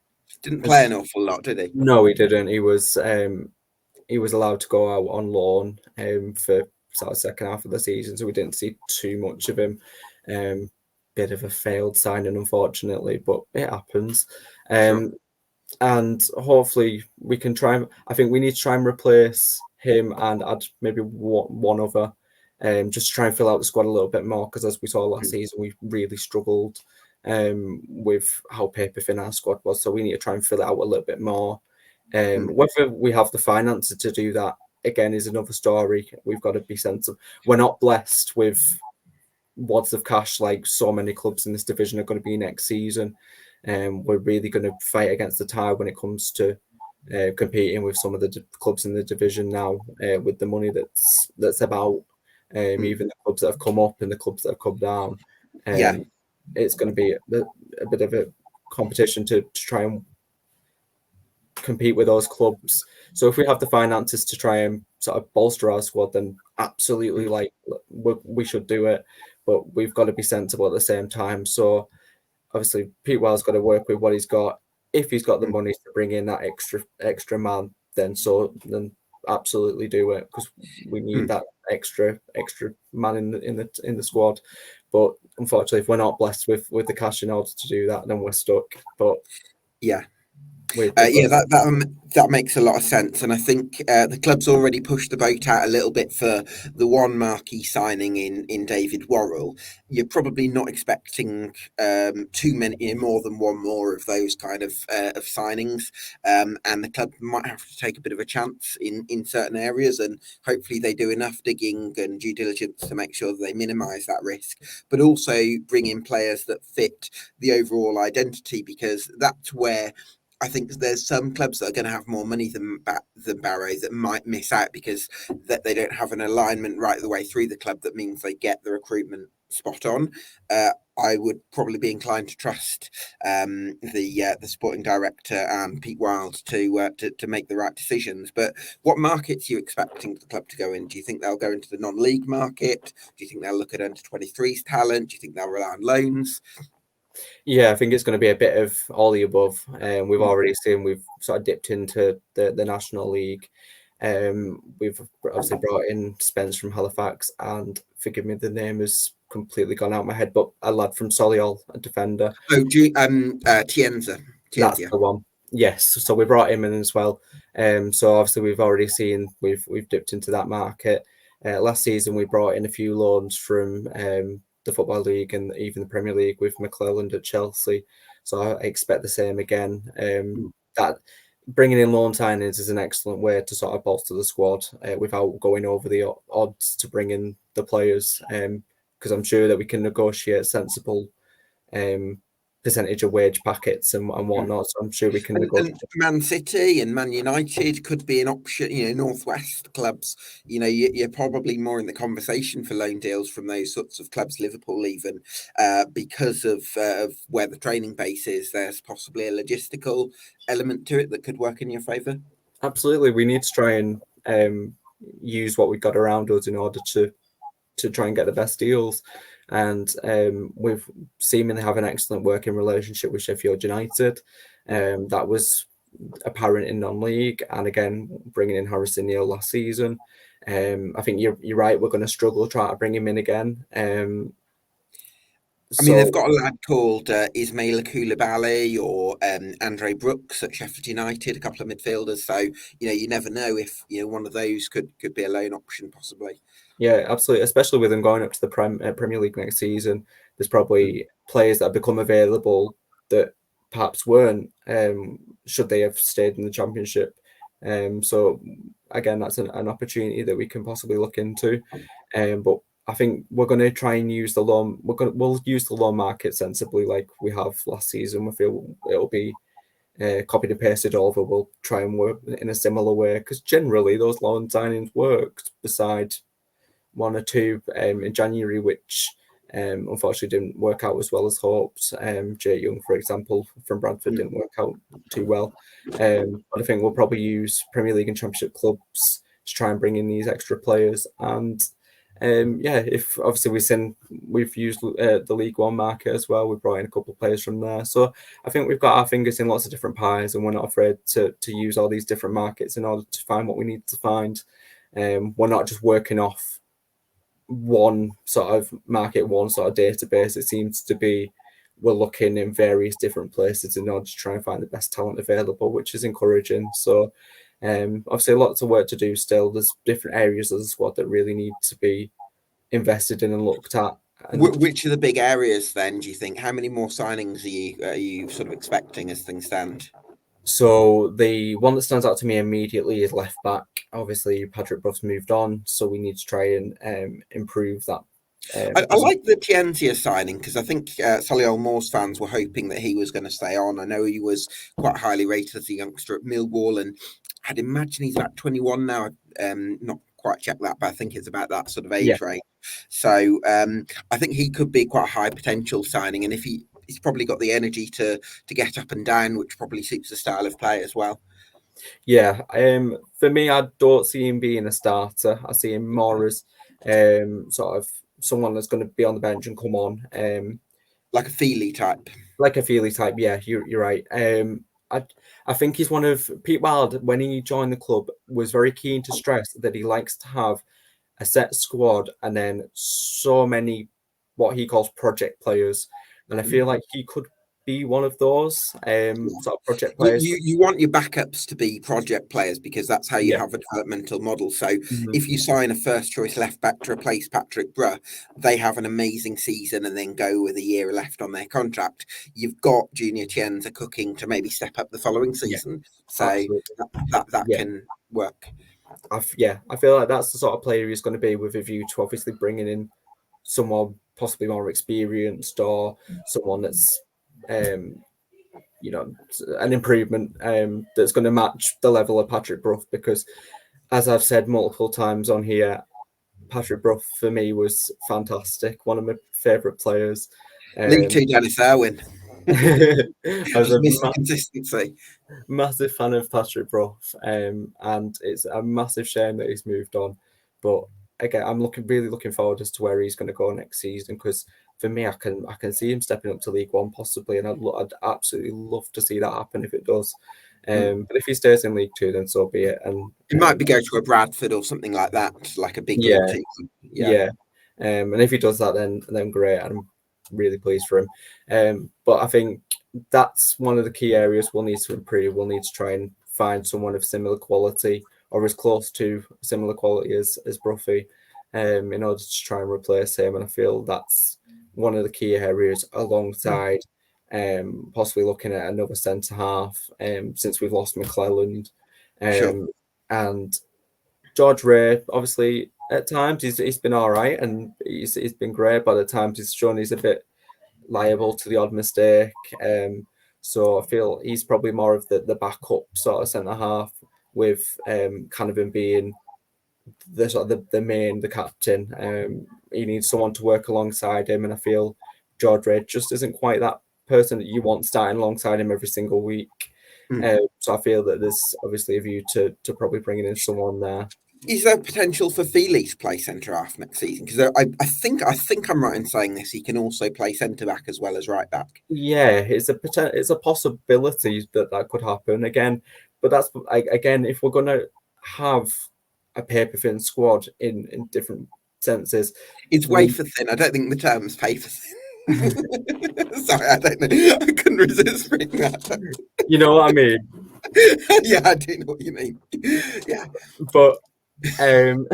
Didn't play an as, awful lot, did he? no, he didn't. He was allowed to go out on loan for sort of second half of the season, so we didn't see too much of him. Bit of a failed signing, unfortunately, but it happens. Sure. And hopefully we can try. I think we need to try and replace him and add maybe one other, just to try and fill out the squad a little bit more. Because as we saw last season, we really struggled with how paper thin our squad was. So we need to try and fill it out a little bit more. Whether we have the finances to do that again is another story. We've got to be sensible. We're not blessed with wads of cash like so many clubs in this division are going to be next season. We're really going to fight against the tide when it comes to competing with some of the clubs in the division now with the money that's about. Even the clubs that have come up and the clubs that have come down. Yeah. it's going to be a bit of a competition to try and compete with those clubs. So if we have the finances to try and sort of bolster our squad, then absolutely, like we should do it. But we've got to be sensible at the same time. So obviously, Pete Well's got to work with what he's got. If he's got the money to bring in that extra man, then absolutely do it, because we need that extra man in the squad. But unfortunately, if we're not blessed with the cash in order to do that, then we're stuck. But Yeah. we've got Yeah, that makes a lot of sense, and I think the club's already pushed the boat out a little bit for the one marquee signing in David Worrell. You're probably not expecting too many, more than one more of those kind of signings, and the club might have to take a bit of a chance in certain areas, and hopefully they do enough digging and due diligence to make sure that they minimise that risk, but also bring in players that fit the overall identity, because that's where I think there's some clubs that are going to have more money than Barrow that might miss out because that they don't have an alignment right the way through the club. That means they get the recruitment spot on. I would probably be inclined to trust the sporting director Pete Wild to make the right decisions. But what markets are you expecting the club to go in? Do you think they'll go into the non-league market? Do you think they'll look at under 23s talent? Do you think they'll rely on loans? Yeah, I think it's going to be a bit of all the above. We've already seen we've sort of dipped into the National League. We've obviously brought in Spence from Halifax, and forgive me, the name has completely gone out of my head, but a lad from Solihull, a defender. Oh, Tienza. That's Tienza. the one. Yes, so we brought him in as well. So obviously we've already seen we've dipped into that market. Last season we brought in a few loans from the Football League and even the Premier League with McClelland at Chelsea. So I expect the same again. That bringing in loan signings is an excellent way to sort of bolster the squad without going over the odds to bring in the players. Because I'm sure that we can negotiate sensible percentage of wage packets and whatnot. So I'm sure we can negotiate. And Man City and Man United could be an option. Northwest clubs. You're probably more in the conversation for loan deals from those sorts of clubs. Liverpool, even because of where the training base is. There's possibly a logistical element to it that could work in your favour. Absolutely, we need to try and use what we've got around us in order to try and get the best deals. And we've seemingly have an excellent working relationship with Sheffield United. That was apparent in non-league, and again bringing in Harrison Neal last season. I think you're right. We're going to struggle trying to bring him in again. I mean, they've So got a lad called Ismaila Koulibaly or Andre Brooks at Sheffield United, a couple of midfielders. So you never know if one of those could be a loan option possibly. yeah, absolutely. Especially with them going up to the Premier League next season, there's probably players that have become available that perhaps weren't should they have stayed in the Championship. So again, that's an opportunity that we can possibly look into. But I think we're going to try and use the loan. We'll use the loan market sensibly, like we have last season. We feel it'll be copied and pasted over. We'll try and work in a similar way, because generally those loan signings worked. Besides one or two in January, which unfortunately didn't work out as well as hoped. Jay Young, for example, from Bradford, didn't work out too well. But I think we'll probably use Premier League and Championship clubs to try and bring in these extra players. And if obviously we've used the League One market as well. We've brought in a couple of players from there. So I think we've got our fingers in lots of different pies, and we're not afraid to use all these different markets in order to find what we need to find. We're not just working off one sort of market, one sort of database. It seems to be we're looking in various different places in order to try and find the best talent available, which is encouraging. So obviously lots of work to do still. There's different areas of the squad that really need to be invested in and looked at. And Which are the big areas then, do you think? How many more signings are you sort of expecting as things stand? so the one that stands out to me immediately is left back. Obviously, Patrick Bruff's moved on, so we need to try and improve that. I like the Tienzia signing because I think Solihull Moors fans were hoping that he was going to stay on. I know he was quite highly rated as a youngster at Millwall, and I'd imagine he's about 21 now. Not quite check that, but I think it's about that sort of Yeah, age range. So I think he could be quite a high potential signing, and if he's probably got the energy to get up and down, which probably suits the style of play as well. yeah. For me, I don't see him being a starter. I see him more as sort of someone that's going to be on the bench and come on. Like a Feely type. Like a Feely type. Yeah, you're right. I I think he's one of Pete Wild when he joined the club was very keen to stress that he likes to have a set squad and then so many what he calls project players. And I feel like he could be one of those sort of project You, players. you you want your backups to be project players because that's how you Yeah. have a developmental model. So Mhm. if you sign a first choice left back to replace Patrick Bruh, they have an amazing season and then go with a year left on their contract. You've got Junior Chienza cooking to maybe step up the following Yeah, season. So absolutely. that Yeah. can work. I feel like that's the sort of player he's going to be with a view to obviously bringing in someone possibly more experienced or someone that's um, you know, an improvement that's going to match the level of Patrick Bruff because, as I've said multiple times on here, Patrick Bruff for me was fantastic. One of my favourite players. League Two Dennis Irwin. I was Just a missing consistency. massive fan of Patrick Bruff, and it's a massive shame that he's moved on. But again, I'm really looking forward as to where he's going to go next season because for me, I can see him stepping up to League One possibly, and I'd absolutely love to see that happen if it does. But if he stays in League Two, then so be it. And He might be going to a Bradford or something like that, like a big league yeah, team. Yeah. yeah. And if he does that, then great. I'm really pleased for him. But I think that's one of the key areas we'll need to improve. We'll need to try and find someone of similar quality or as close to similar quality as Bruffy, in order to try and replace him. And I feel that's one of the key areas alongside possibly looking at another centre half since we've lost McClelland. Sure. And George Ray, obviously, at times he's been all right and he's been great, but at times he's shown he's a bit liable to the odd mistake. So I feel he's probably more of the backup sort of centre half, with Canavan being the sort of the main, the captain. He needs someone to work alongside him, and I feel George Ray just isn't quite that person that you want starting alongside him every single week. Mm. So I feel that there's obviously a view to probably bringing in someone there. Is there potential for Feely to play centre half next season? Because I think I'm right in saying this. He can also play centre back as well as right back. Yeah, it's a possibility that could happen again, but that's again if we're gonna have a paper thin squad in different senses, It's we wafer thin. I don't think the term's paper thin. Sorry, I don't know. I couldn't resist bringing that up. you know what I mean. Yeah, I do know what you mean. Yeah. But so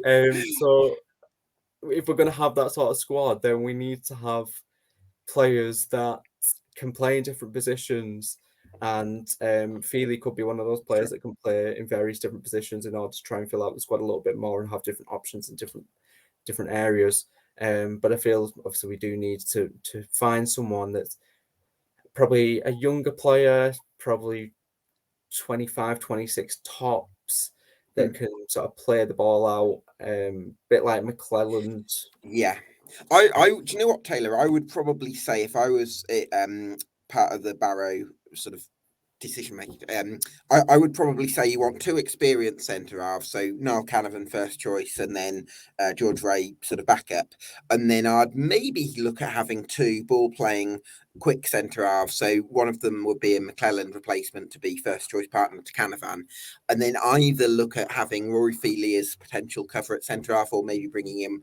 yeah, so if we're gonna have that sort of squad, then we need to have players that can play in different positions. And Feely could be one of those players Sure. that can play in various different positions in order to try and fill out the squad a little bit more and have different options in different areas. But I feel obviously we do need to find someone that's probably a younger player, probably 25, 26 tops, that Mm. can sort of play the ball out, bit like McClelland. Yeah. I do you know what, Taylor? I would probably say if I was part of the Barrow sort of decision making, I would probably say you want two experienced centre halves, so Niall Canavan first choice, and then George Ray sort of backup, and then I'd maybe look at having two ball playing quick centre halves. So one of them would be a McClelland replacement to be first choice partner to Canavan, and then either look at having Rory Feely as potential cover at centre half, or maybe bringing him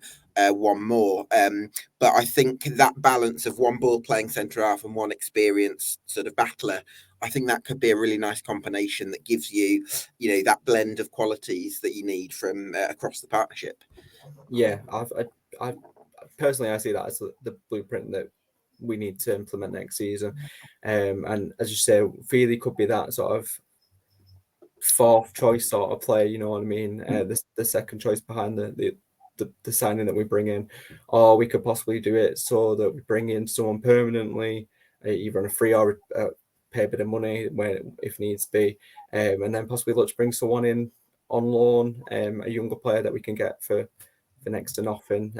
one more. But I think that balance of one ball playing centre half and one experienced sort of battler, I think that could be a really nice combination that gives you, that blend of qualities that you need from across the partnership. Yeah, I personally I see that as the blueprint that we need to implement next season. And as you say, Feely could be that sort of fourth choice sort of player. You know what I mean? The second choice behind the signing that we bring in, or we could possibly do it so that we bring in someone permanently, either on a free or pay a bit of money when if needs be, and then possibly look to bring someone in on loan, a younger player that we can get for next to nothing,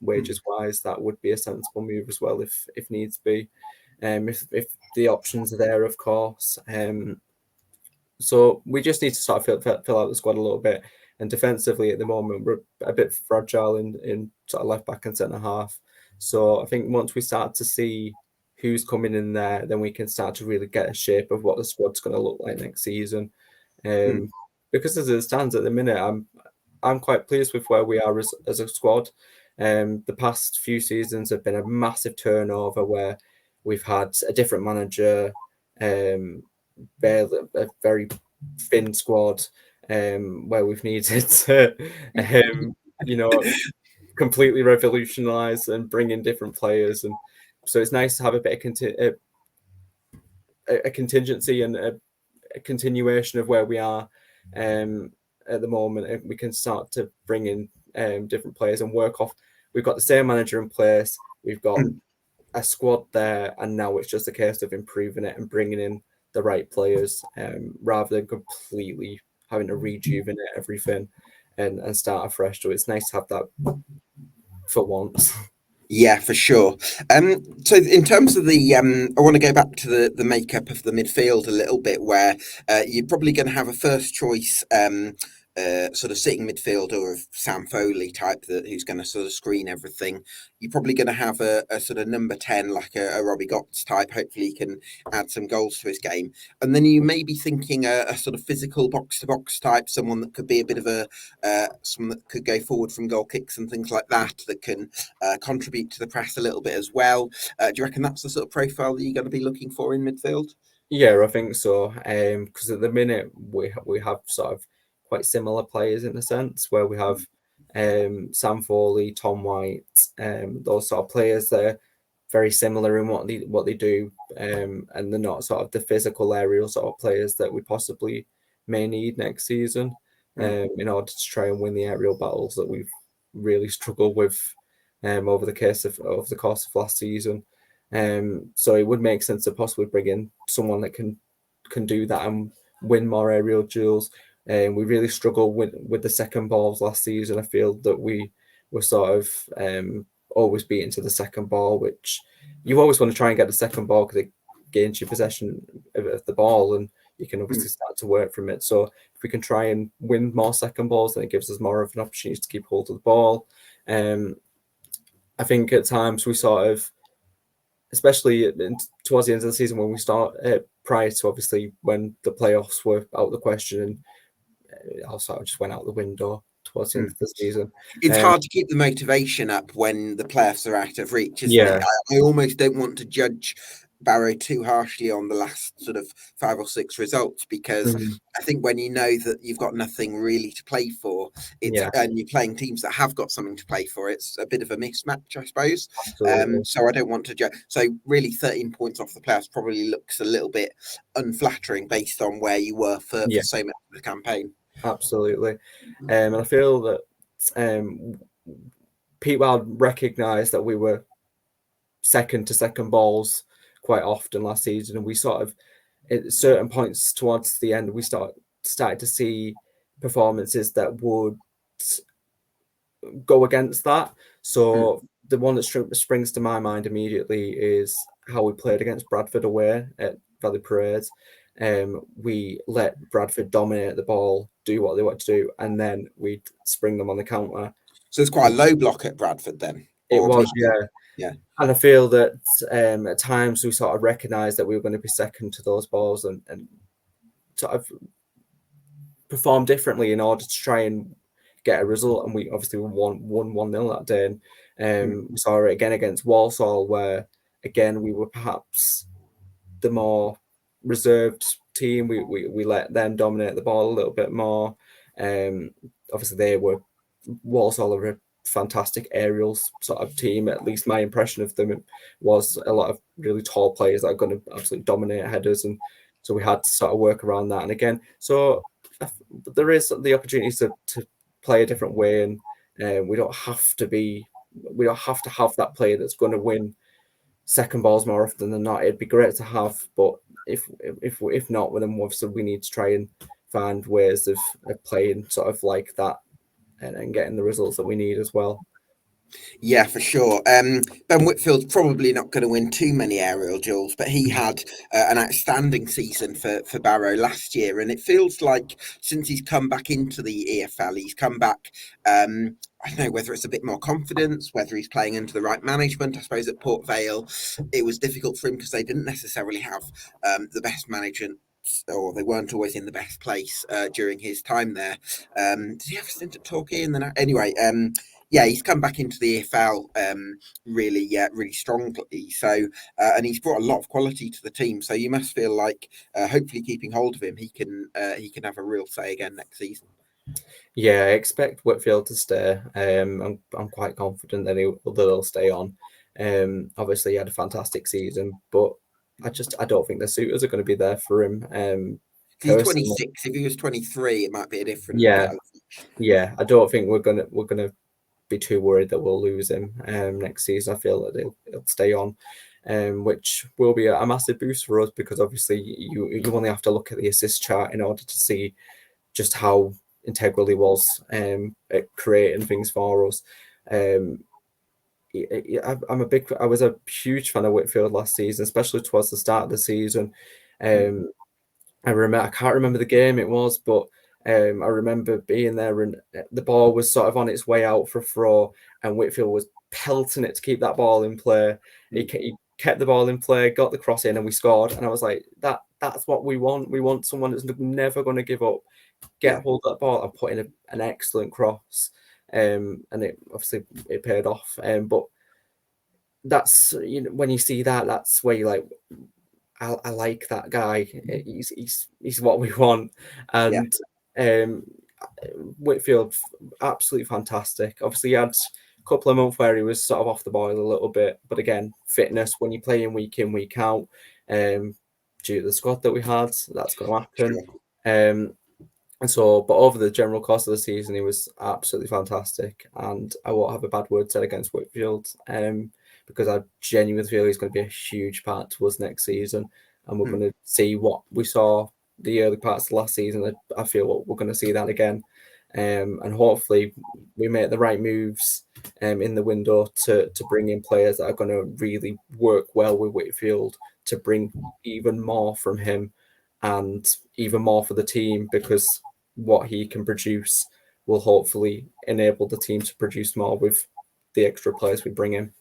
wages wise. That would be a sensible move as well if needs be, if the options are there, of course. So we just need to sort of fill out the squad a little bit. And defensively at the moment, we're a bit fragile in sort of left back and centre half. So I think once we start to see who's coming in there, then we can start to really get a shape of what the squad's going to look like next season. Because as it stands at the minute, I'm quite pleased with where we are as a squad. The past few seasons have been a massive turnover where we've had a different manager, a very thin squad, where we've needed to, completely revolutionise and bring in different players. And so it's nice to have a bit of a contingency and a continuation of where we are at the moment. And we can start to bring in different players and work off. We've got the same manager in place. We've got a squad there, and now it's just a case of improving it and bringing in the right players, rather than completely having to rejuvenate everything and start afresh. So it's nice to have that for once. Yeah, for sure. So in terms of the, I want to go back to the makeup of the midfield a little bit, where you're probably going to have a first choice sort of sitting midfielder of Sam Foley type who's going to sort of screen everything. You're probably going to have a sort of number 10, like a Robbie Gotts type. Hopefully he can add some goals to his game. And then you may be thinking a sort of physical box-to-box type, someone that could be a bit of someone that could go forward from goal kicks and things like that can contribute to the press a little bit as well. Do you reckon that's the sort of profile that you're going to be looking for in midfield? Yeah, I think so. Because at the minute we have sort of quite similar players in a sense, where we have Sam Foley, Tom White, those sort of players that are very similar in what they do, and they're not sort of the physical aerial sort of players that we possibly may need next season, in order to try and win the aerial battles that we've really struggled with over the course of last season. So it would make sense to possibly bring in someone that can do that and win more aerial duels. We really struggled with the second balls last season. I feel that we were sort of always beaten to the second ball, which you always want to try and get the second ball because it gains you possession of the ball and you can obviously start to work from it. So if we can try and win more second balls, then it gives us more of an opportunity to keep hold of the ball. I think at times we sort of, especially towards the end of the season when we start, prior to obviously when the playoffs were out of the question, and also just went out the window towards the end of the season. It's hard to keep the motivation up when the playoffs are out of reach, isn't it? I almost don't want to judge Barrow too harshly on the last sort of 5 or 6 results, because I think when you know that you've got nothing really to play for, and you're playing teams that have got something to play for, it's a bit of a mismatch, I suppose. So I don't want to judge. So really 13 points off the playoffs probably looks a little bit unflattering based on where you were for so much of the campaign. Absolutely. And I feel that Pete Wild recognised that we were second to second balls quite often last season, and we sort of at certain points towards the end we started to see performances that would go against that. So the one that springs to my mind immediately is how we played against Bradford away at Valley Parade. We let Bradford dominate the ball, do what they want to do, and then we'd spring them on the counter. So it's quite a low block at Bradford then? It was, yeah. And I feel that at times we sort of recognised that we were going to be second to those balls and sort of perform differently in order to try and get a result. And we obviously won 1-0 that day. And we saw it again against Walsall, where again we were perhaps the more reserved team. We let them dominate the ball a little bit more. Obviously Walsall are a fantastic aerials sort of team. At least my impression of them was a lot of really tall players that are going to absolutely dominate headers, and so we had to sort of work around that. And again, so there is the opportunity to play a different way, and we don't have to have that player that's going to win second balls more often than not. It'd be great to have, but if not, then obviously we need to try and find ways of playing sort of like that and getting the results that we need as well. Yeah, for sure. Ben Whitfield's probably not going to win too many aerial duels, but he had an outstanding season for Barrow last year, and it feels like since he's come back into the EFL, he's come back. I don't know whether it's a bit more confidence, whether he's playing under the right management. I suppose at Port Vale, it was difficult for him because they didn't necessarily have the best management. Or they weren't always in the best place during his time there. Did he have a stint at Torquay? And then anyway, yeah, he's come back into the EFL really, really strongly. So, and he's brought a lot of quality to the team. So you must feel like, hopefully, keeping hold of him, he can have a real say again next season. Yeah, I expect Whitfield to stay. I'm quite confident that he'll stay on. Obviously, he had a fantastic season, but I don't think the suitors are going to be there for him. He's Personally, 26. If he was 23, it might be a different yeah, kettle. yeah, I don't think we're gonna be too worried that we'll lose him next season. I feel that he'll stay on, which will be a massive boost for us because obviously you only have to look at the assist chart in order to see just how integral he was at creating things for us. Um, I was a huge fan of Whitfield last season, especially towards the start of the season. Um, I can't remember the game it was, but I remember being there and the ball was sort of on its way out for a throw, and Whitfield was pelting it to keep that ball in play. He kept the ball in play, got the cross in, and we scored. And I was like, that's what we want. We want someone that's never going to give up, Yeah, get hold of that ball, and put in an excellent cross. And it obviously it paid off. But that's when you see that, that's where you like. I like that guy. He's what we want, yeah, and um, Whitfield absolutely fantastic. Obviously, he had a couple of months where he was sort of off the boil a little bit, but again, fitness when you play in week out, due to the squad that we had, that's going to happen. sure. Um, and so, but over the general course of the season, he was absolutely fantastic, and I won't have a bad word said against Whitfield, because I genuinely feel he's going to be a huge part to us next season, and we're Hmm. going to see what we saw the early parts of last season. I feel we're going to see that again, and hopefully we make the right moves in the window to bring in players that are going to really work well with Whitfield to bring even more from him and even more for the team because what he can produce will hopefully enable the team to produce more with the extra players we bring in.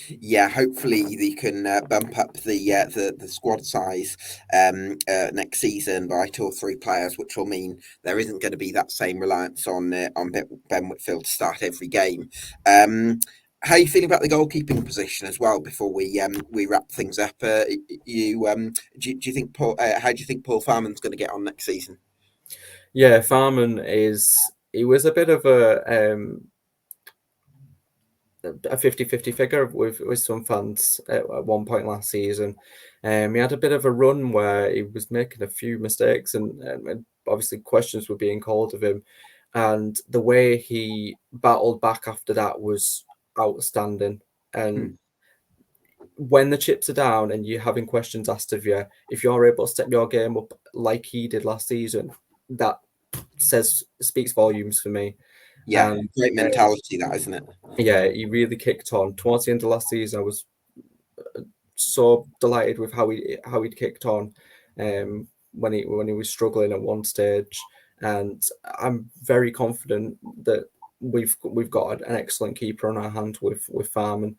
Yeah, hopefully they can bump up the squad size next season by 2 or 3 players, which will mean there isn't going to be that same reliance on Ben Whitfield to start every game. How are you feeling about the goalkeeping position as well? Before we wrap things up, do you think how do you think Paul Farman's going to get on next season? Yeah, Farman he was a bit of a 50-50 figure with some fans at one point last season. He had a bit of a run where he was making a few mistakes and obviously questions were being called of him. And the way he battled back after that was outstanding. And Hmm. when the chips are down and you're having questions asked of you, if you're able to step your game up like he did last season, that speaks volumes for me. Yeah, And great mentality, that isn't it? yeah, he really kicked on towards the end of last season. I was so delighted with how he'd kicked on when he was struggling at one stage, and I'm very confident that we've got an excellent keeper on our hand with Farm. And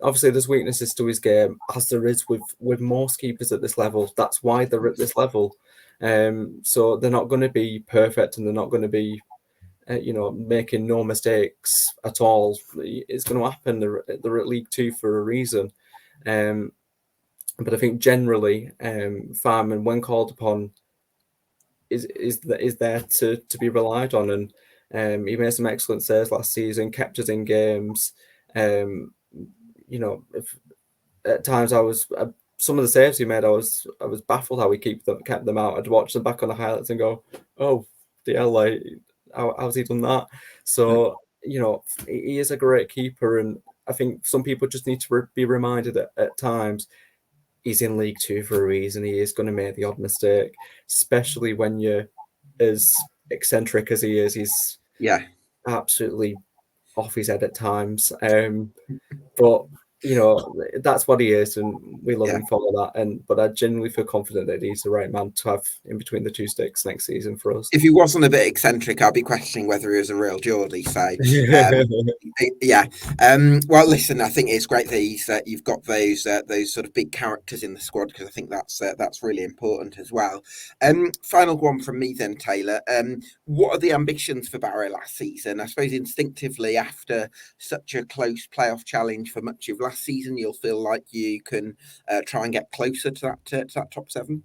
obviously there's weaknesses to his game as there is with most keepers at this level. That's why they're at this level. So they're not going to be perfect and they're not going to be making no mistakes at all. It's going to happen. They're at League Two for a reason. Um, but I think generally, Farman, when called upon, is there to be relied on, and he made some excellent saves last season, kept us in games. Um, if, at times some of the saves he made, I was baffled how he kept them out. I'd watch them back on the highlights and go, oh, DL, like how's he done that? So he is a great keeper, and I think some people just need to be reminded at times he's in League Two for a reason. He is going to make the odd mistake, especially when you're as eccentric as he is. He's Yeah, absolutely off his head at times. But that's what he is, and we love yeah. him for that. But I genuinely feel confident that he's the right man to have in between the two sticks next season for us. If he wasn't a bit eccentric, I'd be questioning whether he was a real Geordie. So, yeah. Well, listen, I think it's great that you've got those sort of big characters in the squad, because I think that's really important as well. Final one from me then, Taylor. What are the ambitions for Barrow last season? I suppose instinctively, after such a close playoff challenge for much of last season, you'll feel like you can try and get closer to that top seven.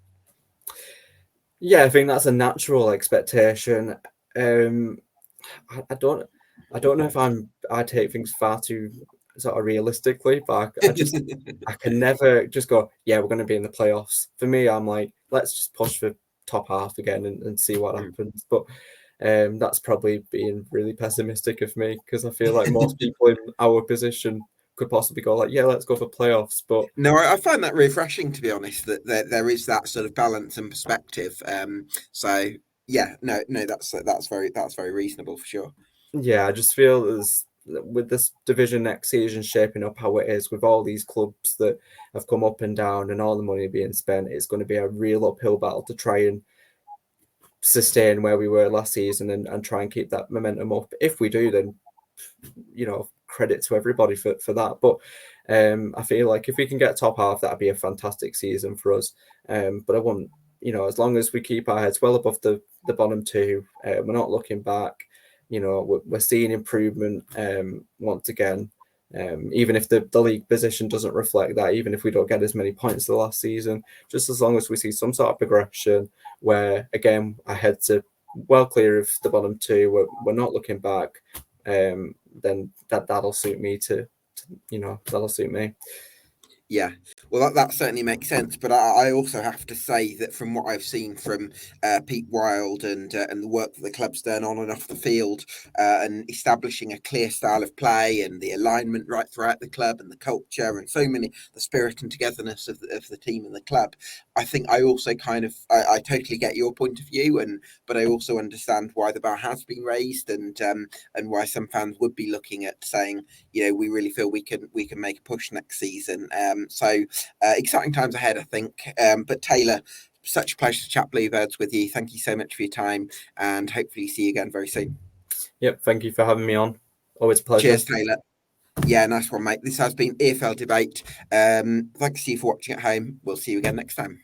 Yeah, I think that's a natural expectation. I don't know if I take things far too sort of realistically, but I can never just go, yeah, we're going to be in the playoffs. For me, I'm like, let's just push for top half again and see what happens. But that's probably being really pessimistic of me, because I feel like most people in our position could possibly go like, yeah, let's go for playoffs. But No, I find that refreshing, to be honest, that there is that sort of balance and perspective. So yeah, no, that's very reasonable for sure. yeah, I just feel with this division next season shaping up how it is, with all these clubs that have come up and down and all the money being spent, it's going to be a real uphill battle to try and sustain where we were last season and try and keep that momentum up. If we do, then credit to everybody for that. But I feel like if we can get top half, that'd be a fantastic season for us. But I want, as long as we keep our heads well above the bottom two, we're not looking back. We're seeing improvement once again. Even if the league position doesn't reflect that, even if we don't get as many points the last season, just as long as we see some sort of progression where, again, our heads are well clear of the bottom two, we're not looking back, then that'll suit me that'll suit me. Yeah, well, that certainly makes sense. But I also have to say that from what I've seen from Pete Wild and the work that the club's done on and off the field, and establishing a clear style of play and the alignment right throughout the club and the culture and the spirit and togetherness of the team and the club, I think I also I totally get your point of view, but I also understand why the bar has been raised, and why some fans would be looking at saying, we really feel we can make a push next season. So exciting times ahead, I think. But Taylor, such a pleasure to chat Bluebirds with you. Thank you so much for your time, and hopefully see you again very soon. Yep, thank you for having me on. Always a pleasure. Cheers, Taylor. Yeah, nice one, mate. This has been EFL Debate. Thanks to you for watching at home. We'll see you again next time.